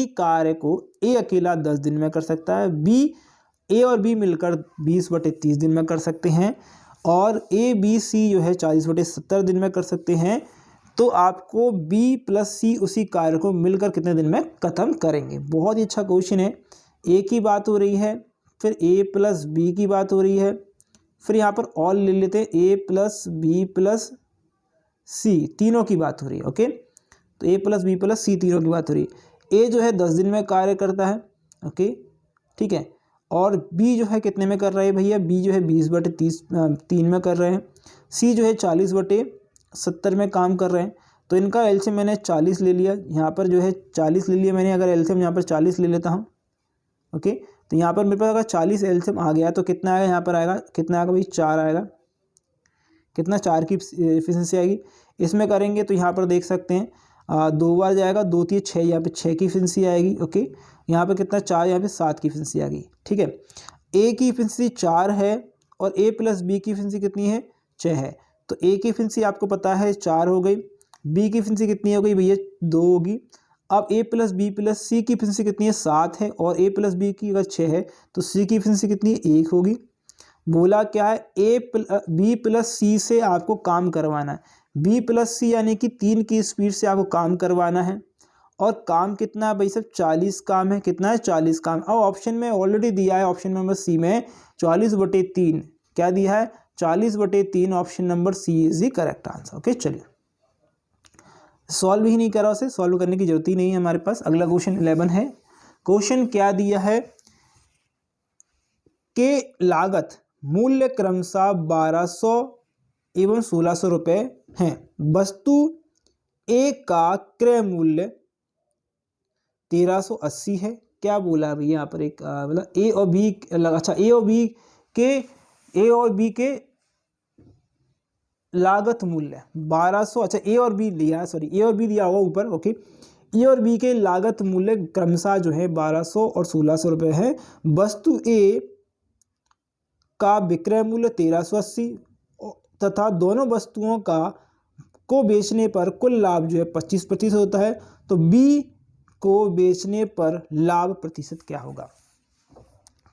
कार्य को ए अकेला 10 दिन में कर सकता है, ए और बी मिलकर 20/30 दिन में कर सकते हैं, और ए बी सी जो है 40/70 दिन में कर सकते हैं। तो आपको बी प्लस सी उसी कार्य को मिलकर कितने दिन में खत्म करेंगे। बहुत ही अच्छा क्वेश्चन है। ए की बात हो रही है, फिर ए प्लस बी की बात हो रही है, फिर यहाँ पर ऑल ले लेते हैं, ए प्लस बी प्लस सी तीनों की बात हो रही है। ओके, तो ए प्लस बी प्लस सी तीनों की बात हो रही है। ए जो है 10 दिन में कार्य करता है, ओके ठीक है, और बी जो है कितने में कर रहा है भैया, बी जो है 20/3 में कर रहे हैं, सी जो है 40/70 में काम कर रहे हैं। तो इनका एलसीएम मैंने 40 ले लिया, यहाँ पर जो है 40 ले लिया मैंने। अगर एलसीएम यहाँ पर 40 ले लेता हूँ, ओके, तो यहाँ पर मेरे पास अगर 40 एलसीएम आ गया तो कितना आएगा, यहाँ पर आएगा कितना आएगा भाई 4 आएगा, कितना 4 की एफिशिएंसी आएगी। इसमें करेंगे तो यहाँ पर देख सकते हैं 2 बार जाएगा, 2 3 6, यहाँ पे 6 की एफिशिएंसी आएगी। ओके, यहाँ पे कितना 4, यहाँ पे 7 की एफिशिएंसी आ गई, ठीक है। ए की एफिशिएंसी 4 है और ए प्लस बी की एफिशिएंसी कितनी है 6 है। तो ए की एफिशिएंसी आपको पता है 4 हो गई, बी की एफिशिएंसी कितनी हो गई भैया 2 होगी। अब ए प्लस बी प्लस सी की एफिशिएंसी कितनी है 7 है, और ए प्लस बी की अगर 6 है तो सी की एफिशिएंसी कितनी है 1 होगी। बोला क्या है, बी प्लस सी से आपको काम करवाना है। बी प्लस सी यानी कि 3 की स्पीड से आपको काम करवाना है। और काम कितना है भाई साहब, 40 काम है। कितना है, 40 काम। अब ऑप्शन में ऑलरेडी दिया है, ऑप्शन नंबर सी में 40/3 क्या दिया है, 40/3। Option number C is the correct answer. Okay, चलिए सॉल्व ही नहीं करा, उसे सॉल्व करने की जरूरत ही नहीं है हमारे पास। अगला क्वेश्चन 11 है। क्वेश्चन क्या दिया है कि लागत मूल्य क्रमशः 1200 एवं 1600 रुपये हैं। वस्तु ए का क्रय मूल्य 1380 है। क्या बोला है भैया यहाँ पर, एक मतलब ए और बी, अच्छा ए और बी के लागत मूल्य 1200, अच्छा ए और बी दिया है, सॉरी ए और बी दिया हुआ ऊपर। ओके, ए और बी के लागत मूल्य क्रमशः जो है 1200 और 1600 रुपये है। वस्तु ए का विक्रय मूल्य 1380 तथा दोनों वस्तुओं को बेचने पर कुल लाभ जो है 25% होता है। तो बी को बेचने पर लाभ प्रतिशत क्या होगा,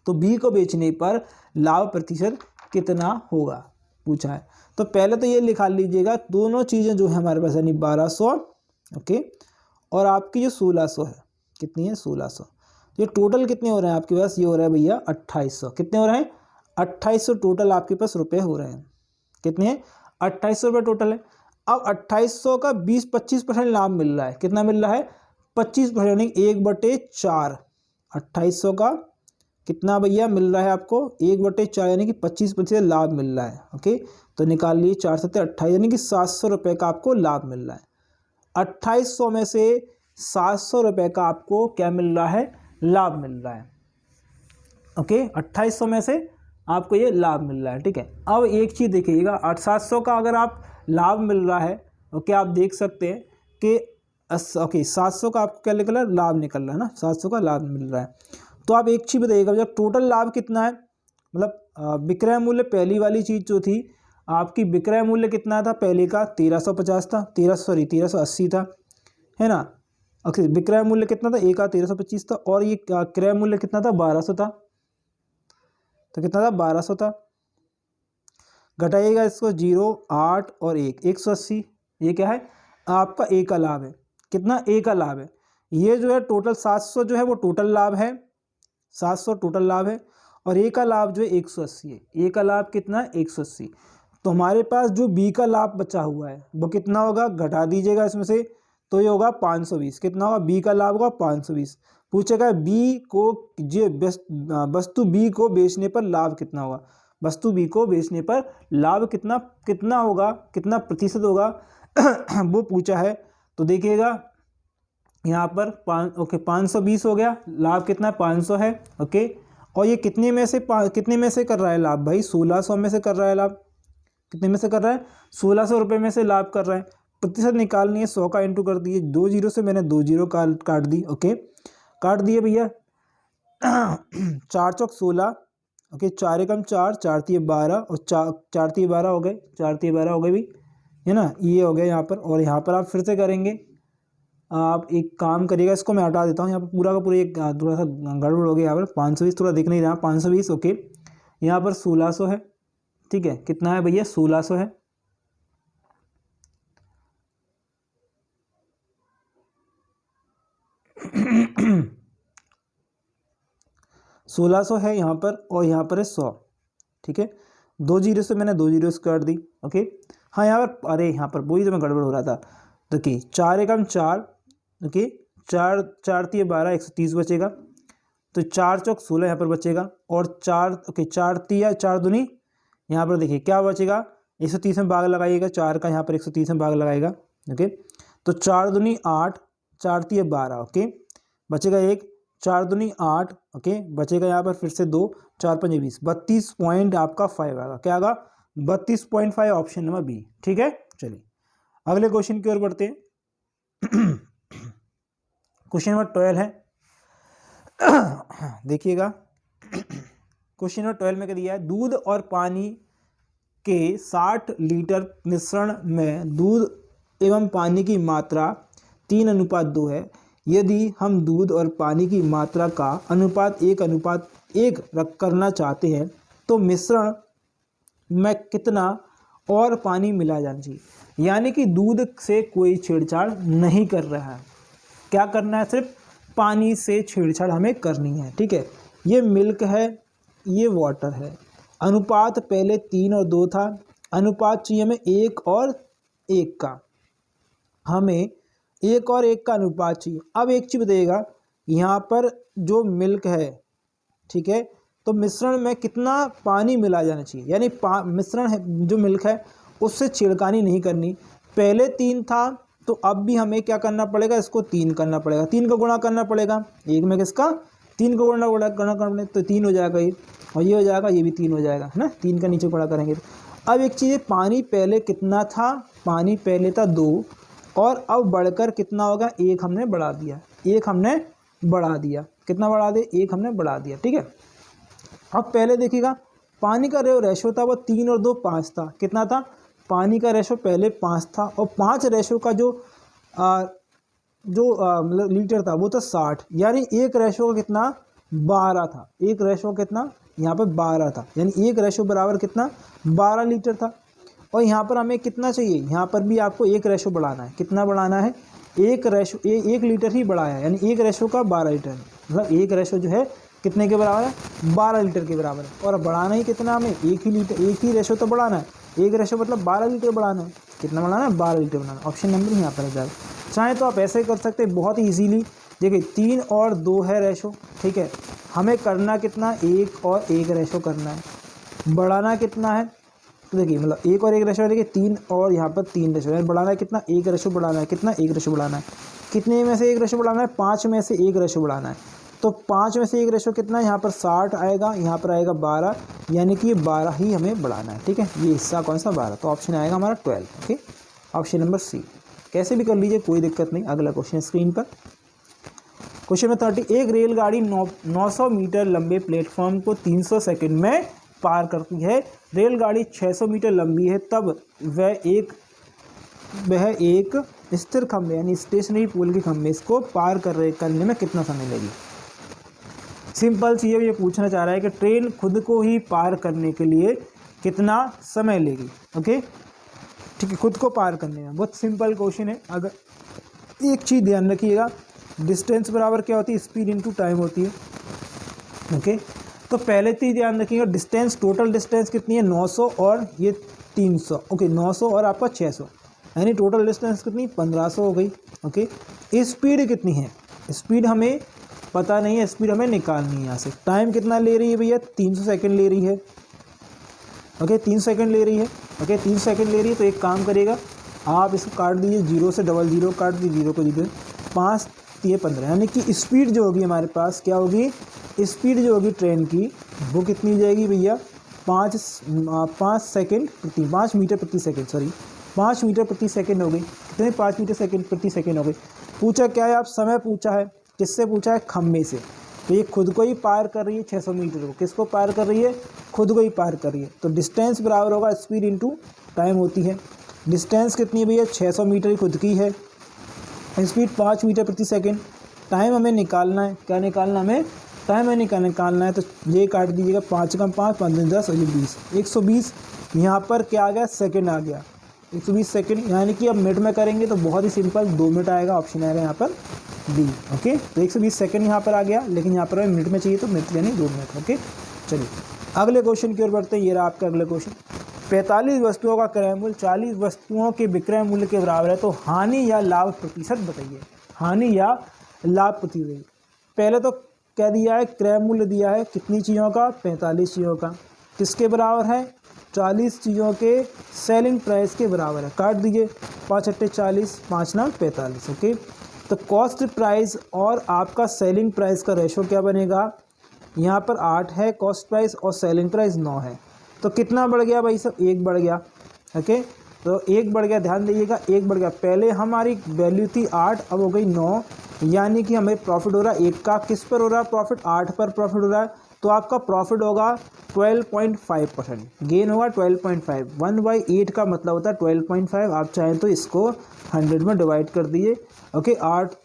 तो बी को बेचने पर लाभ प्रतिशत कितना होगा पूछा है। तो पहले तो ये लिखा लीजिएगा, दोनों चीज़ें जो है हमारे पास, यानी 1200 ओके और आपकी जो 1600 है, कितनी है 1600। ये टोटल कितने हो रहे हैं आपके पास, ये हो रहा है भैया 2800। कितने हो रहे हैं, 2800 टोटल आपके पास रुपए हो रहे हैं। कितने हैं, 2800 रुपये टोटल है। अब 2800 का 20-25% लाभ मिल रहा है। कितना मिल रहा है, 25%, यानी 1/4। 2800 का कितना भैया मिल रहा है आपको, 1/4, यानी कि 25% लाभ मिल रहा है। ओके, तो निकाल लिए 4 7 28, यानी कि 700 रुपये का आपको लाभ मिल रहा है। 2800 में से 700 रुपये का आपको क्या मिल रहा है, लाभ मिल रहा है। ओके, 2800 में से आपको ये लाभ मिल रहा है। ठीक है, अब एक चीज़ देखिएगा, 700 का अगर आप लाभ मिल रहा है, ओके आप देख सकते हैं कि ओके 700 का आपको क्या निकल रहा है, लाभ निकल रहा है ना, 700 का लाभ मिल रहा है। तो आप एक चीज़ बताइएगा, जब टोटल लाभ कितना है, मतलब विक्रय मूल्य पहली वाली चीज़ जो थी आपकी, विक्रय मूल्य कितना था पहले का, 1350 था, 1380 था, है ना। ओके, विक्रय मूल्य कितना था, ए का 1325 था, और ये क्रय मूल्य कितना था, 1200 था। तो कितना था, 1200 था। घटाइएगा इसको, 0 8 और 1, 180। ये क्या है, आपका ए का लाभ है। कितना, ए का लाभ है। ये जो है टोटल 700 जो है वो टोटल लाभ है, 700 टोटल लाभ है, और ए का लाभ जो है 180 है। ए का लाभ कितना है, 180। तो हमारे पास जो बी का लाभ बचा हुआ है वो कितना होगा, घटा दीजिएगा इसमें से, तो ये होगा 520। कितना होगा, बी का लाभ होगा 520। पूछेगा बी को, जो वस्तु बी को बेचने पर लाभ कितना होगा, वस्तु बी को बेचने पर लाभ कितना होगा, कितना प्रतिशत होगा वो पूछा है। तो देखिएगा यहाँ पर 520 हो गया, लाभ कितना है, 500 है। ओके, और ये कितने में से कर रहा है लाभ भाई, 1600 में से कर रहा है लाभ। कितने में से कर रहा है, 1600 रुपये में से लाभ कर रहा है। प्रतिशत निकालनी है, 100 का इंटू कर दिए, 2 जीरो से मैंने 2 जीरो काट दी। ओके, काट दिए भैया। 4 चौक 16, ओके 4 एकम 4, 4 तिये 12, और 4 तिये 12 हो गए, 4 तिये 12 हो गए भी, है ना। ये हो गया यहाँ पर, और यहाँ पर आप फिर से करेंगे। आप एक काम करिएगा, इसको मैं हटा देता हूँ, यहाँ पर पूरा का पूरा एक थोड़ा सा गड़बड़ हो गया। यहाँ पर 520 थोड़ा दिख नहीं रहा, 520 ओके। यहाँ पर 1600 है, ठीक है। कितना है भैया, 1600 है। सोलह सौ है यहाँ पर, और यहाँ पर है 100, ठीक है। 2 जीरो से मैंने 2 जीरो काट दी। ओके, हाँ यहाँ पर, अरे यहाँ पर वही तो मैं गड़बड़ हो रहा था। देखिए 4 एकम 4, ओके 4 तिये 12, 130 बचेगा। तो 4 चौक 16 यहाँ पर बचेगा, और 4 ओके 4 तिया 4 दूनी, यहाँ पर देखिए क्या बचेगा, 130 में भाग लगाइएगा, 4 का यहाँ पर 130 में भाग लगाएगा। ओके, तो 4 दूनी 8, 4 तिये 12, ओके बचेगा 1, 4 दूनी 8, ओके बचेगा यहाँ पर फिर से 2, 4 5 20, 32 पॉइंट आपका 5 आएगा। क्या आएगा, 32.5, ऑप्शन नंबर बी। ठीक है, चलिए अगले क्वेश्चन की ओर बढ़ते हैं। क्वेश्चन नंबर 12 है, देखिएगा। क्वेश्चन नंबर 12 में क्या दिया है, दूध और पानी के 60 लीटर मिश्रण में दूध एवं पानी की मात्रा 3:2 है। यदि हम दूध और पानी की मात्रा का अनुपात 1:1 करना चाहते हैं तो मिश्रण में कितना और पानी मिलाया जाना चाहिए, यानी कि दूध से कोई छेड़छाड़ नहीं कर रहा है, क्या करना है, सिर्फ पानी से छेड़छाड़ हमें करनी है। ठीक है, ये मिल्क है, ये वाटर है, अनुपात पहले 3 और 2 था, अनुपात चाहिए हमें 1 और 1 का, हमें 1 और 1 का अनुपात चाहिए। अब एक चीज़ बताइएगा, यहाँ पर जो मिल्क है, ठीक है, तो मिश्रण में कितना पानी मिलाया जाना चाहिए, यानी मिश्रण है जो मिल्क है उससे छेड़खानी नहीं करनी। पहले 3 था तो अब भी हमें क्या करना पड़ेगा, इसको 3 करना पड़ेगा, 3 का गुणा करना पड़ेगा, 1 में किसका 3 का गुणा करना पड़ेगा, तो 3 हो जाएगा ये, और ये हो जाएगा, ये भी 3 हो जाएगा, है ना, 3 का नीचे गुणा करेंगे। अब एक चीज़, पानी पहले कितना था, पानी पहले था 2 और अब बढ़कर कितना होगा, 1 हमने बढ़ा दिया, 1 हमने बढ़ा दिया, कितना बढ़ा दिया, 1 हमने बढ़ा दिया। ठीक है, अब पहले देखिएगा पानी का रेशो था वो 3 और 2 5 था, कितना था, पानी का रेशो पहले 5 था, और 5 रेशो का जो मतलब लीटर था वो था 60, यानी 1 रेशो का कितना 12 था, 1 रेशो कितना यहाँ पर 12 था, यानी 1 रेशो बराबर कितना 12 लीटर था। और यहाँ पर हमें कितना चाहिए, यहाँ पर भी आपको 1 रेशो बढ़ाना है, कितना बढ़ाना है, 1 रेशो 1 लीटर ही बढ़ाया है, यानी 1 रेशो का 12 लीटर है, मतलब 1 रेशो जो है कितने के बराबर है, 12 लीटर के बराबर है। और बढ़ाना ही कितना हमें, 1 ही लीटर, 1 ही रेशो तो बढ़ाना है, 1 रेशो मतलब 12 लीटर बढ़ाना है, कितना बढ़ाना है, 12 लीटर बढ़ाना है। ऑप्शन नंबर यहाँ पर है। चाहे तो आप ऐसे कर सकते हैं बहुत ही ईजीली, देखिए 3 और 2 है रेशो, ठीक है, हमें करना कितना, 1 और 1 रेशो करना है, बढ़ाना कितना है, तो देखिए मतलब 1 और 1 रेशो, देखिए 3 और यहाँ पर 3 रेशो है, बढ़ाना है कितना, 1 रेशो बढ़ाना है, कितना 1 रेशो बढ़ाना है, कितने में से 1 रेशो बढ़ाना है, 5 में से 1 रेशो बढ़ाना है, तो 5 में से 1 रेशो कितना, यहाँ पर 60 आएगा, यहाँ पर आएगा 12, यानी कि ये 12 ही हमें बढ़ाना है। ठीक है, ये हिस्सा कौन सा 12, तो ऑप्शन आएगा हमारा 12। ओके, ऑप्शन नंबर सी, कैसे भी कर लीजिए कोई दिक्कत नहीं। अगला क्वेश्चन स्क्रीन पर, क्वेश्चन नंबर 30, एक रेलगाड़ी 900 मीटर लंबे प्लेटफॉर्म को 300 सेकंड में पार करती है, रेलगाड़ी 600 मीटर लंबी है, तब वह एक स्थिर खंभे यानी स्टेशनरी पोल के खंभे इसको पार करने में कितना समय लेगी। सिंपल सी ये पूछना चाह रहा है कि ट्रेन खुद को ही पार करने के लिए कितना समय लेगी। ओके, ठीक है, खुद को पार करने में बहुत सिंपल क्वेश्चन है। अगर एक चीज़ ध्यान रखिएगा, डिस्टेंस बराबर क्या होती है, स्पीड इनटू टाइम होती है। ओके, तो पहले तो ध्यान रखिएगा, डिस्टेंस, टोटल डिस्टेंस कितनी है 900 और ये 300। ओके, 900 और आपका 600, यानी टोटल डिस्टेंस कितनी 1500 हो गई। ओके, स्पीड कितनी है, स्पीड हमें पता नहीं है, स्पीड हमें निकालनी है यहाँ से। टाइम कितना ले रही है भैया, 300 सेकंड ले रही है। ओके, 300 सेकंड ले रही है। ओके, 300 सेकंड ले रही है, तो एक काम करिएगा, आप इसको काट दीजिए, 0 से 00 काट दीजिए, 0 को 0, 5 3 15, यानी कि स्पीड जो होगी हमारे पास क्या होगी, स्पीड जो होगी ट्रेन की वो कितनी जाएगी भैया, 5 मीटर प्रति सेकंड, सॉरी 5 मीटर प्रति सेकंड हो गई। कितने, 5 मीटर प्रति सेकंड हो गई। पूछा क्या है, आप समय पूछा है, किससे पूछा है, खंभे से। तो ये खुद को ही पार कर रही है 600 मीटर को, किसको पार कर रही है, खुद को ही पार कर रही है। तो डिस्टेंस बराबर होगा स्पीड इंटू टाइम होती है। डिस्टेंस कितनी है भैया, 600 मीटर ही खुद की है, स्पीड 5 मीटर प्रति सेकंड, टाइम हमें निकालना है, क्या निकालना हमें, टाइम हमें निकालना है। तो ये काट दीजिएगा, 5 कम 5 5 10 और ये 20, 120 यहाँ पर क्या आ गया, सेकंड आ गया, 120 सेकंड, यानी कि अब मिनट में करेंगे तो बहुत ही सिंपल 2 मिनट आएगा, ऑप्शन आएगा यहाँ पर डी। ओके, तो 120 सेकंड यहाँ पर आ गया, लेकिन यहाँ पर हमें मिनट में चाहिए तो मिनट यानी 2 मिनट। ओके, चलिए अगले क्वेश्चन की ओर बढ़ते हैं। ये रहा आपका अगला क्वेश्चन, 45 वस्तुओं का क्रय मूल्य 40 वस्तुओं के विक्रय मूल्य के बराबर है, तो हानि या लाभ प्रतिशत बताइए। हानि या लाभ प्रतिशत, पहले तो क्या दिया है, क्रय मूल्य दिया है कितनी चीज़ों का, 45 चीज़ों का, किसके बराबर है, 40 चीज़ों के सेलिंग प्राइस के बराबर है। काट दीजिए, 5 अट्ठे 40, 5 9 45। ओके, तो कॉस्ट प्राइस और आपका सेलिंग प्राइस का रेशो क्या बनेगा, यहाँ पर 8 है कॉस्ट प्राइस और सेलिंग प्राइस 9 है, तो कितना बढ़ गया भाई सब, 1 बढ़ गया। ओके, तो 1 बढ़ गया, ध्यान दीजिएगा 1 बढ़ गया, पहले हमारी वैल्यू थी 8, अब हो गई 9, यानी कि हमें प्रॉफिट हो रहा है 1 का, किस पर हो रहा है प्रॉफिट, 8 पर प्रॉफिट हो रहा है, तो आपका प्रॉफिट होगा 12.5%, गेन होगा 12.5, 1/8 का मतलब होता है 12.5। आप चाहें तो इसको 100 में डिवाइड कर दीजिए। ओके, 8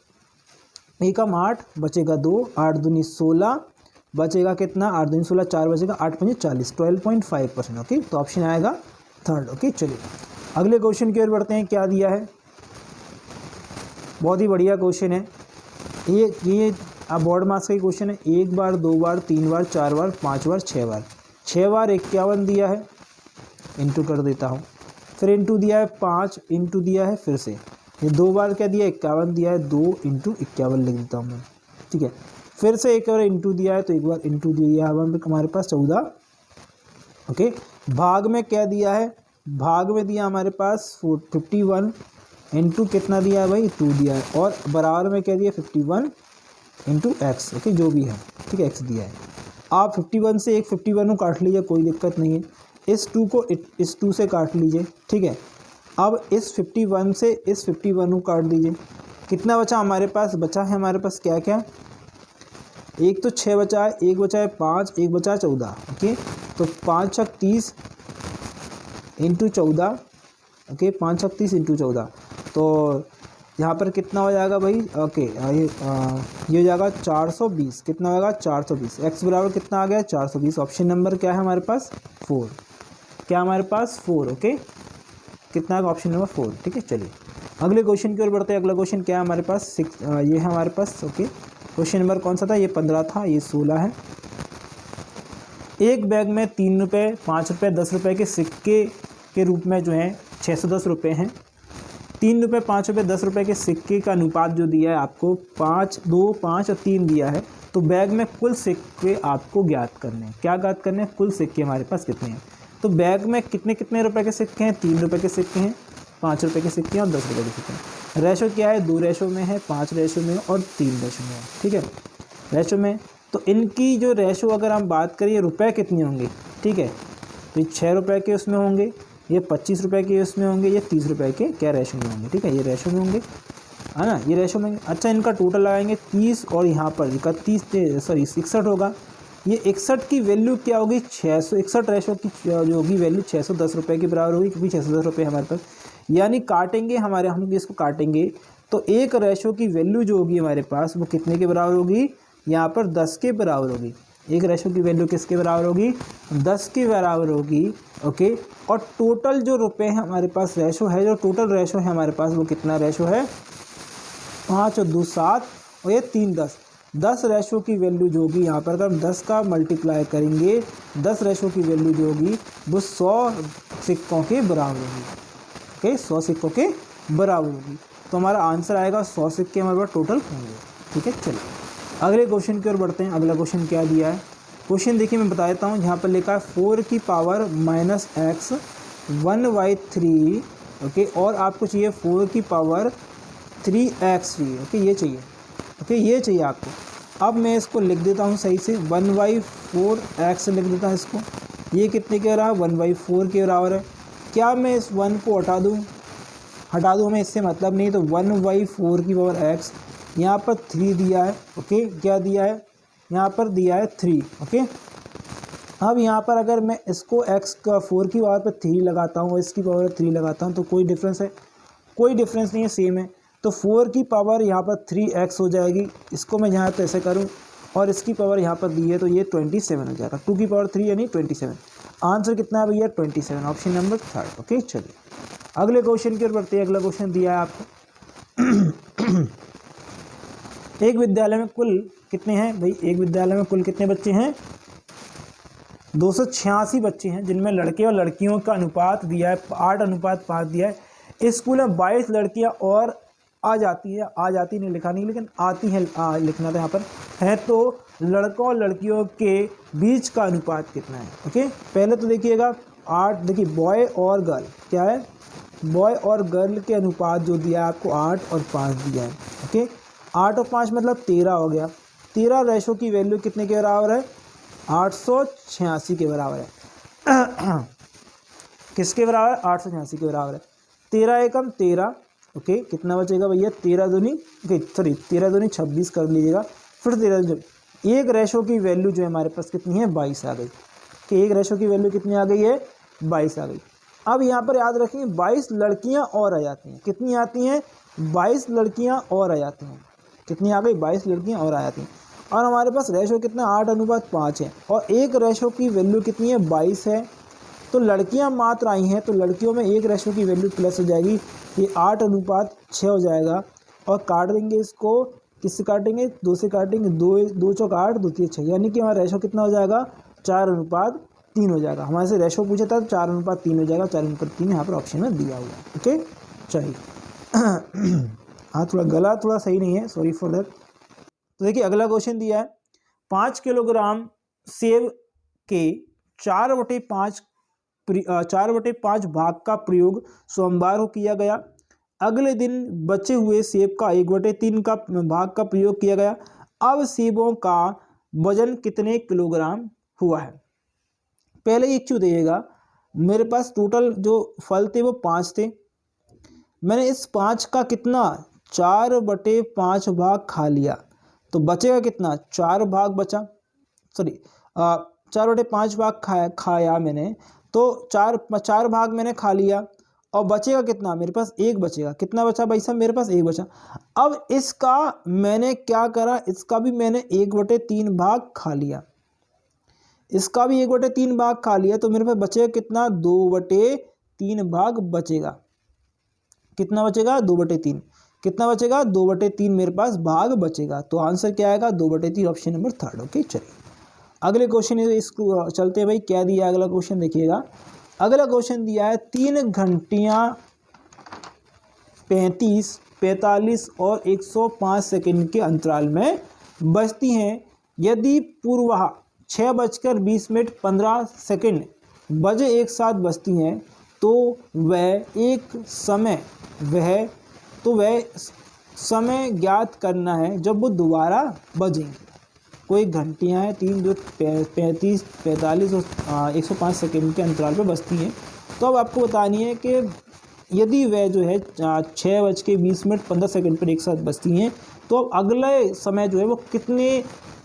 एकम 8 बचेगा 2, 8 दूनी 16, बचेगा कितना, 8 दूनी 16, 4 बचेगा, 8 पंजे 40, 12.5%। ओके, तो ऑप्शन आएगा थर्ड। ओके, चलिए अगले क्वेश्चन की ओर बढ़ते हैं। क्या दिया है, बहुत ही बढ़िया क्वेश्चन है ये अब बोर्ड मार्क्स का ही क्वेश्चन है। 1 बार, 2 बार, 3 बार, 4 बार, 5 बार, 6 बार। 6 बार 51 दिया है, इंटू कर देता हूँ, फिर इंटू दिया है 5, इंटू दिया है फिर से ये 2 बार क्या दिया, 51 दिया है, 2 इंटू 51 लिख देता हूँ मैं। ठीक है, फिर से एक बार इंटू दिया है, तो एक बार इंटू दिया है हमारे पास 14। ओके, भाग में क्या दिया है, भाग में दिया हमारे पास 51 इंटू कितना दिया है भाई, 2 दिया है, और बराबर में क्या दिया, 51 इंटू एक्स। ओके, जो भी है, ठीक है, एक्स दिया है। आप 51 से एक 51 को काट लीजिए, कोई दिक्कत नहीं है। इस 2 को इस 2 से काट लीजिए। ठीक है, अब इस 51 से इस 51 को काट दीजिए। कितना बचा हमारे पास, बचा है हमारे पास क्या क्या, एक तो 6 बचा है, एक बचा है 5, एक बचा है 14। ओके, तो 5 छक 30 इंटू 14। ओके, 5 छक 30 इंटू 14, तो यहाँ पर कितना हो जाएगा भाई। ओके, ये हो जाएगा 420। कितना होगा, 420। एक्स बराबर कितना आ गया, 420। ऑप्शन नंबर क्या है हमारे पास, 4। क्या हमारे पास, 4। ओके, कितना है ऑप्शन नंबर 4। ठीक है, चलिए अगले क्वेश्चन की ओर बढ़ते हैं। अगला क्वेश्चन क्या है हमारे पास, 6 ये है हमारे पास। ओके, क्वेश्चन नंबर कौन सा था, ये 15 था, ये 16 है। एक बैग में 3 रुपये, 5 रुपये, 10 रुपये के सिक्के के रूप में जो है 610 रुपये हैं। 3 रुपये, 5 रुपये, 10 रुपये के सिक्के का अनुपात जो दिया है आपको 5, 2, 5 और 3 दिया है। तो बैग में कुल सिक्के आपको ज्ञात करने हैं। क्या ज्ञात करने हैं, कुल सिक्के हमारे पास कितने हैं। तो बैग में कितने कितने रुपए के सिक्के हैं, 3 रुपये के सिक्के हैं, 5 रुपये के सिक्के हैं और 10 रुपये के सिक्के हैं। रेशो क्या है, 2 रेशो में है, 5 रेशो में और 3 रेशो में है। ठीक है, रेशो में, तो इनकी जो रेशो अगर हम बात करिए, रुपए कितने होंगे। ठीक है, तो 6 रुपये के उसमें होंगे, ये 25 रुपये के उसमें होंगे, ये 30 रुपये के क्या रेशो में होंगे। ठीक है, ये रेशो में होंगे, है ना, ये रेशो में। अच्छा, इनका टोटल लगाएंगे 30 और यहाँ पर 61 होगा। ये 61 की वैल्यू क्या होगी, 661 रेशो की जो होगी वैल्यू 610 रुपये के बराबर होगी, क्योंकि 610 रुपये हमारे पास। यानी काटेंगे हमारे, हम इसको काटेंगे तो एक रेशो की वैल्यू जो होगी हमारे पास वो कितने के बराबर होगी, यहाँ पर 10 के बराबर होगी। एक रेशो की वैल्यू किसके बराबर होगी, 10 के बराबर होगी। ओके, और टोटल जो रुपए हैं हमारे पास, रेशो है, जो टोटल रेशो है हमारे पास वो कितना रेशो है, 5 और 2 7 और ये 3 10। 10 रेशो की वैल्यू जो होगी यहाँ पर, अगर हम 10 का मल्टीप्लाई करेंगे, 10 रेशो की वैल्यू जो होगी वो 100 सिक्कों के बराबर होगी। ओके, 100 सिक्कों के बराबर होगी। तो हमारा आंसर आएगा 100 सिक्के हमारे पास टोटल होंगे। ठीक है, चलिए अगले क्वेश्चन की ओर बढ़ते हैं। अगला क्वेश्चन क्या दिया है, क्वेश्चन देखिए मैं बता देता हूँ। यहाँ पर लिखा है 4 की पावर -x 1/3। ओके, और आपको चाहिए 4 की पावर 3x भी। ओके, ये चाहिए। ओके, ये चाहिए आपको। अब मैं इसको लिख देता हूँ सही से, 1/4x लिख देता हूँ इसको। ये कितने के रहा, 1/4 के बराबर है। क्या मैं इस 1 को हटा दूँ, हमें इससे मतलब नहीं। तो 1/4 की पावर x, यहाँ पर 3 दिया है। ओके, क्या दिया है, यहाँ पर दिया है 3। ओके, अब यहाँ पर अगर मैं इसको x का 4 की पावर पर 3 लगाता हूँ और इसकी पावर 3 लगाता हूँ तो कोई डिफरेंस है, कोई डिफरेंस नहीं है, सेम है। तो 4 की पावर यहाँ पर 3x हो जाएगी। इसको मैं यहाँ पर ऐसे करूँ और इसकी पावर यहाँ पर दी है तो ये 27 हो जाएगा। 2 की पावर 3 यानी 27। आंसर कितना है भैया, 27, ऑप्शन नंबर 3। ओके, चलिए अगले क्वेश्चन की ओर बढ़ते हैं। अगला क्वेश्चन दिया है आपको एक विद्यालय में कुल कितने हैं भाई, एक विद्यालय में कुल कितने बच्चे हैं, 286 बच्चे हैं, जिनमें लड़के और लड़कियों का अनुपात दिया है 8:5 दिया है। इस स्कूल में 22 लड़कियां और आ जाती नहीं लिखा नहीं, लेकिन आती हैं लिखना था यहाँ पर है। तो लड़कों और लड़कियों के बीच का अनुपात कितना है। ओके, पहले तो देखिएगा 8, देखिए बॉय और गर्ल क्या है, बॉय और गर्ल के अनुपात जो दिया है आपको 8 और 5 दिया है। ओके, 8 और 5 मतलब 13 हो गया। 13 रेशो की वैल्यू कितने के बराबर है, 886 के बराबर है। किसके बराबर है, 886 के बराबर है। 13 एकम 13। ओके, कितना बचेगा भैया, 13 दूनी 26 कर लीजिएगा, फिर 13 एक रेशो की वैल्यू जो है हमारे पास कितनी है, 22 आ गई। कि एक रेशो की वैल्यू कितनी आ गई है, 22 आ गई। अब यहाँ पर याद रखिए 22 लड़कियाँ और आ जाती हैं। कितनी आती हैं, 22 लड़कियाँ और आ जाती हैं। कितनी आ गई, 22 लड़कियाँ और आ जाती हैं। और हमारे पास रेशो कितना 8:5 है और एक रेशो की वैल्यू कितनी है 22 है। तो लड़कियां मात्र आई हैं तो लड़कियों में एक रेशो की वैल्यू प्लस हो जाएगी, ये 8:6 हो जाएगा। और काट देंगे इसको, किससे काटेंगे 2 से काटेंगे, 2 चौक 8 2 3 6, यानी कि हमारा रेशो कितना हो जाएगा 4:3 हो जाएगा। हमारे से रेशो पूछा था 4:3 हो जाएगा, 4:3 यहाँ पर ऑप्शन में दिया हुआ है। ओके चलिए हाँ थोड़ा गला थोड़ा सही नहीं है, सॉरी फॉर दैट। तो देखिए अगला क्वेश्चन दिया है 5 किलोग्राम सेब के 4/5 भाग का प्रयोग सोमवार को किया गया। अगले दिन बचे हुए सेब का 1/3 का भाग का प्रयोग किया गया। अब सेबों का वजन कितने किलोग्राम हुआ है। पहले एक चीज देखिएगा, मेरे पास टोटल जो फल थे वो 5 थे। मैंने इस 5 का कितना 4/5 भाग खा लिया, तो बचेगा कितना 4 भाग बचा, सॉरी 4/5 भाग खाया मैंने, तो 4 भाग मैंने खा लिया और बचेगा कितना मेरे पास 1 बचेगा। कितना बचा भाई साहब मेरे पास 1 बचा। अब इसका मैंने क्या करा, इसका भी मैंने 1/3 भाग खा लिया, इसका भी 1/3 भाग खा लिया, तो मेरे पास बचेगा कितना 2/3 भाग बचेगा। कितना बचेगा 2/3, कितना बचेगा 2/3 मेरे पास भाग बचेगा। तो आंसर क्या आएगा 2/3, ऑप्शन नंबर 3। ओके चलिए अगले क्वेश्चन इसको चलते हैं भाई, क्या दिया अगला क्वेश्चन देखिएगा। अगला क्वेश्चन दिया है 3 घंटियाँ 35, 45 और 105 सेकंड के अंतराल में बजती हैं। यदि पूर्वाह 6:20 बजे एक साथ बजती हैं तो वह समय ज्ञात करना है जब वो दोबारा बजेंगी। कोई घंटियाँ हैं 3 जो 35, 45 और 105 सेकंड के अंतराल पे बजती हैं। तो अब आपको बतानी है कि यदि वह जो है 6:20 पर एक साथ बजती हैं तो अब अगले समय जो है वो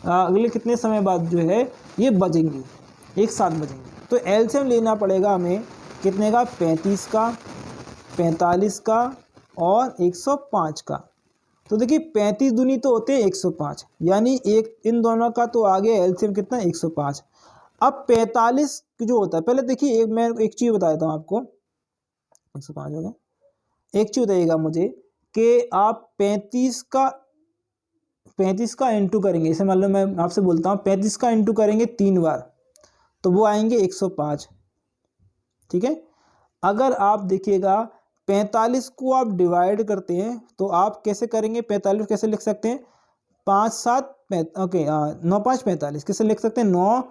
अगले कितने समय बाद जो है ये बजेंगी, एक साथ बजेंगी। तो एलसीएम लेना पड़ेगा हमें कितने का 35 का, 45 का और 105 का। तो देखिए 35 दूनी तो होते हैं 105, यानी एक इन दोनों का तो आ गया एलसीएम कितना 105। अब 45 जो होता है, पहले देखिए मैं एक चीज़ बता देता हूँ आपको, 105 हो गया। एक चीज़ बताइएगा मुझे कि आप 35 का इंटू करेंगे, इसे मान लो मैं आपसे बोलता हूँ 35 का इंटू करेंगे 3 बार तो वो आएंगे 105, ठीक है। अगर आप देखिएगा 45 को आप डिवाइड करते हैं तो आप कैसे करेंगे, 45 कैसे लिख सकते हैं 5 7 ओके 9 5 45 कैसे लिख सकते हैं 9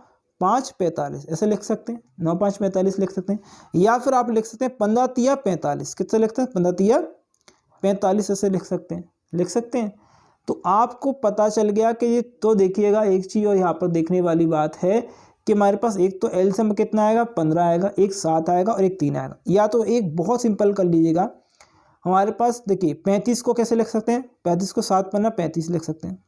5 45 ऐसे लिख सकते हैं, 9 5 45 लिख सकते हैं। या फिर आप लिख सकते हैं 15 तिया 45, किससे लिखते हैं 15 तिया 45 ऐसे लिख सकते हैं। तो आपको पता चल गया कि ये, तो देखिएगा एक चीज़ और यहाँ पर देखने वाली बात है कि हमारे पास एक तो एलसीएम कितना आएगा 15 आएगा, एक 7 आएगा और एक 3 आएगा। या तो एक बहुत सिंपल कर लीजिएगा, हमारे पास देखिए 35 को कैसे लिख सकते हैं, 35 को 7 पन्ना 35 लिख सकते हैं,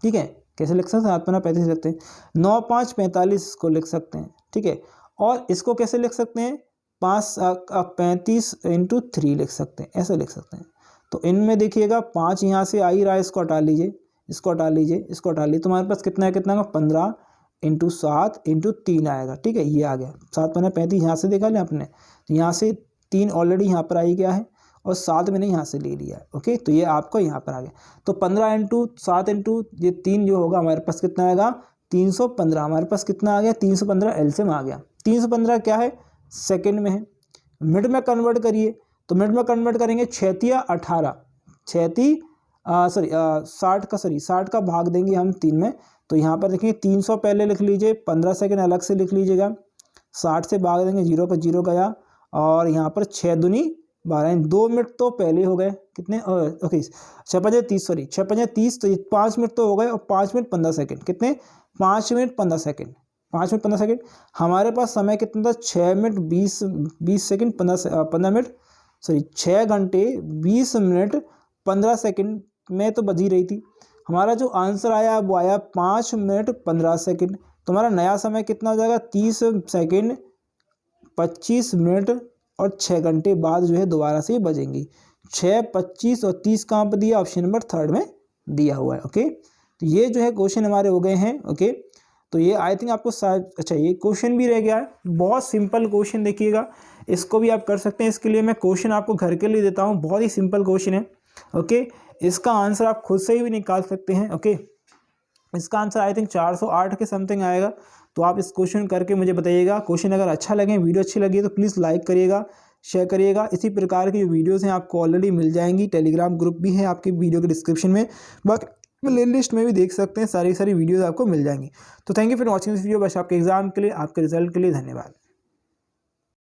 ठीक है। कैसे लिख सकते हैं 7 पन्ना 35 लिखते हैं। 9 5 45 को लिख सकते हैं, ठीक है। और इसको कैसे लिख सकते हैं 35 इंटू 3 लिख सकते हैं, ऐसे लिख सकते हैं। तो इनमें देखिएगा 5 यहाँ से आ ही रहा है, इसको हटा लीजिए, इसको हटा लीजिए, इसको हटा लीजिए, तो हमारे पास कितना है 15 इंटू 7 इंटू 3 आएगा, ठीक है। ये आ गया 7 पन्ना 35, यहाँ से देखा लिया आपने, तो यहाँ से 3 ऑलरेडी यहाँ पर आई गया है और 7 मैंने यहाँ से ले लिया है, ओके। तो ये आपको यहाँ पर आ गया। तो 15 इंटू 7 इंटू ये 3 जो होगा हमारे पास कितना आएगा 315। हमारे पास कितना आ गया 315 एलसीएम आ गया। 315 क्या है सेकंड में है। मिनट में कन्वर्ट करिए, तो मिनट में कन्वर्ट करेंगे 6 तिया 18, 60 का भाग देंगे हम 3 में। तो यहाँ पर देखिए 300 पहले लिख लीजिए, 15 सेकंड अलग से लिख लीजिएगा, 60 से भाग देंगे, 0 का 0 गया और यहाँ पर 6 दूनी 12, 2 मिनट तो पहले हो गए कितने, ओके 6 5 30, सॉरी 6 5 30, तो 5 मिनट तो हो गए और 5 मिनट 15 सेकंड, कितने 5 मिनट 15 सेकंड, 5 मिनट 15 सेकंड। हमारे पास समय कितना था 6 मिनट 20 सेकंड 15 मिनट, सॉरी 6 घंटे 20 मिनट 15 सेकंड में तो बजी रही थी। हमारा जो आंसर आया वो आया 5 मिनट 15 सेकंड। तो हमारा नया समय कितना हो जाएगा 30 सेकंड 25 मिनट और 6 घंटे बाद जो है दोबारा से बजेंगी। 6 25 और 30 कहाँ पर दिया, ऑप्शन नंबर 3 में दिया हुआ है, ओके। तो ये जो है क्वेश्चन हमारे हो गए हैं। ओके, तो ये आई थिंक आपको अच्छा ये क्वेश्चन भी रह गया है, बहुत सिंपल क्वेश्चन, देखिएगा इसको भी आप कर सकते हैं। इसके लिए मैं क्वेश्चन आपको घर के लिए देता हूँ, बहुत ही सिंपल क्वेश्चन है। ओके, इसका आंसर आप खुद से ही भी निकाल सकते हैं। ओके, इसका आंसर आई थिंक 408 के समथिंग आएगा। तो आप इस क्वेश्चन करके मुझे बताइएगा। क्वेश्चन अगर अच्छा लगे, वीडियो अच्छी लगी तो प्लीज़ लाइक करिएगा, शेयर करिएगा। इसी प्रकार की जो वीडियोज़ हैं आपको ऑलरेडी मिल जाएंगी, टेलीग्राम ग्रुप भी है आपकी वीडियो के डिस्क्रिप्शन में, बाकी प्ले लिस्ट में भी देख सकते हैं, सारी वीडियोज़ आपको मिल जाएंगी। तो thank you for watching this video. बस आपके एग्जाम के लिए, आपके रिजल्ट के लिए धन्यवाद।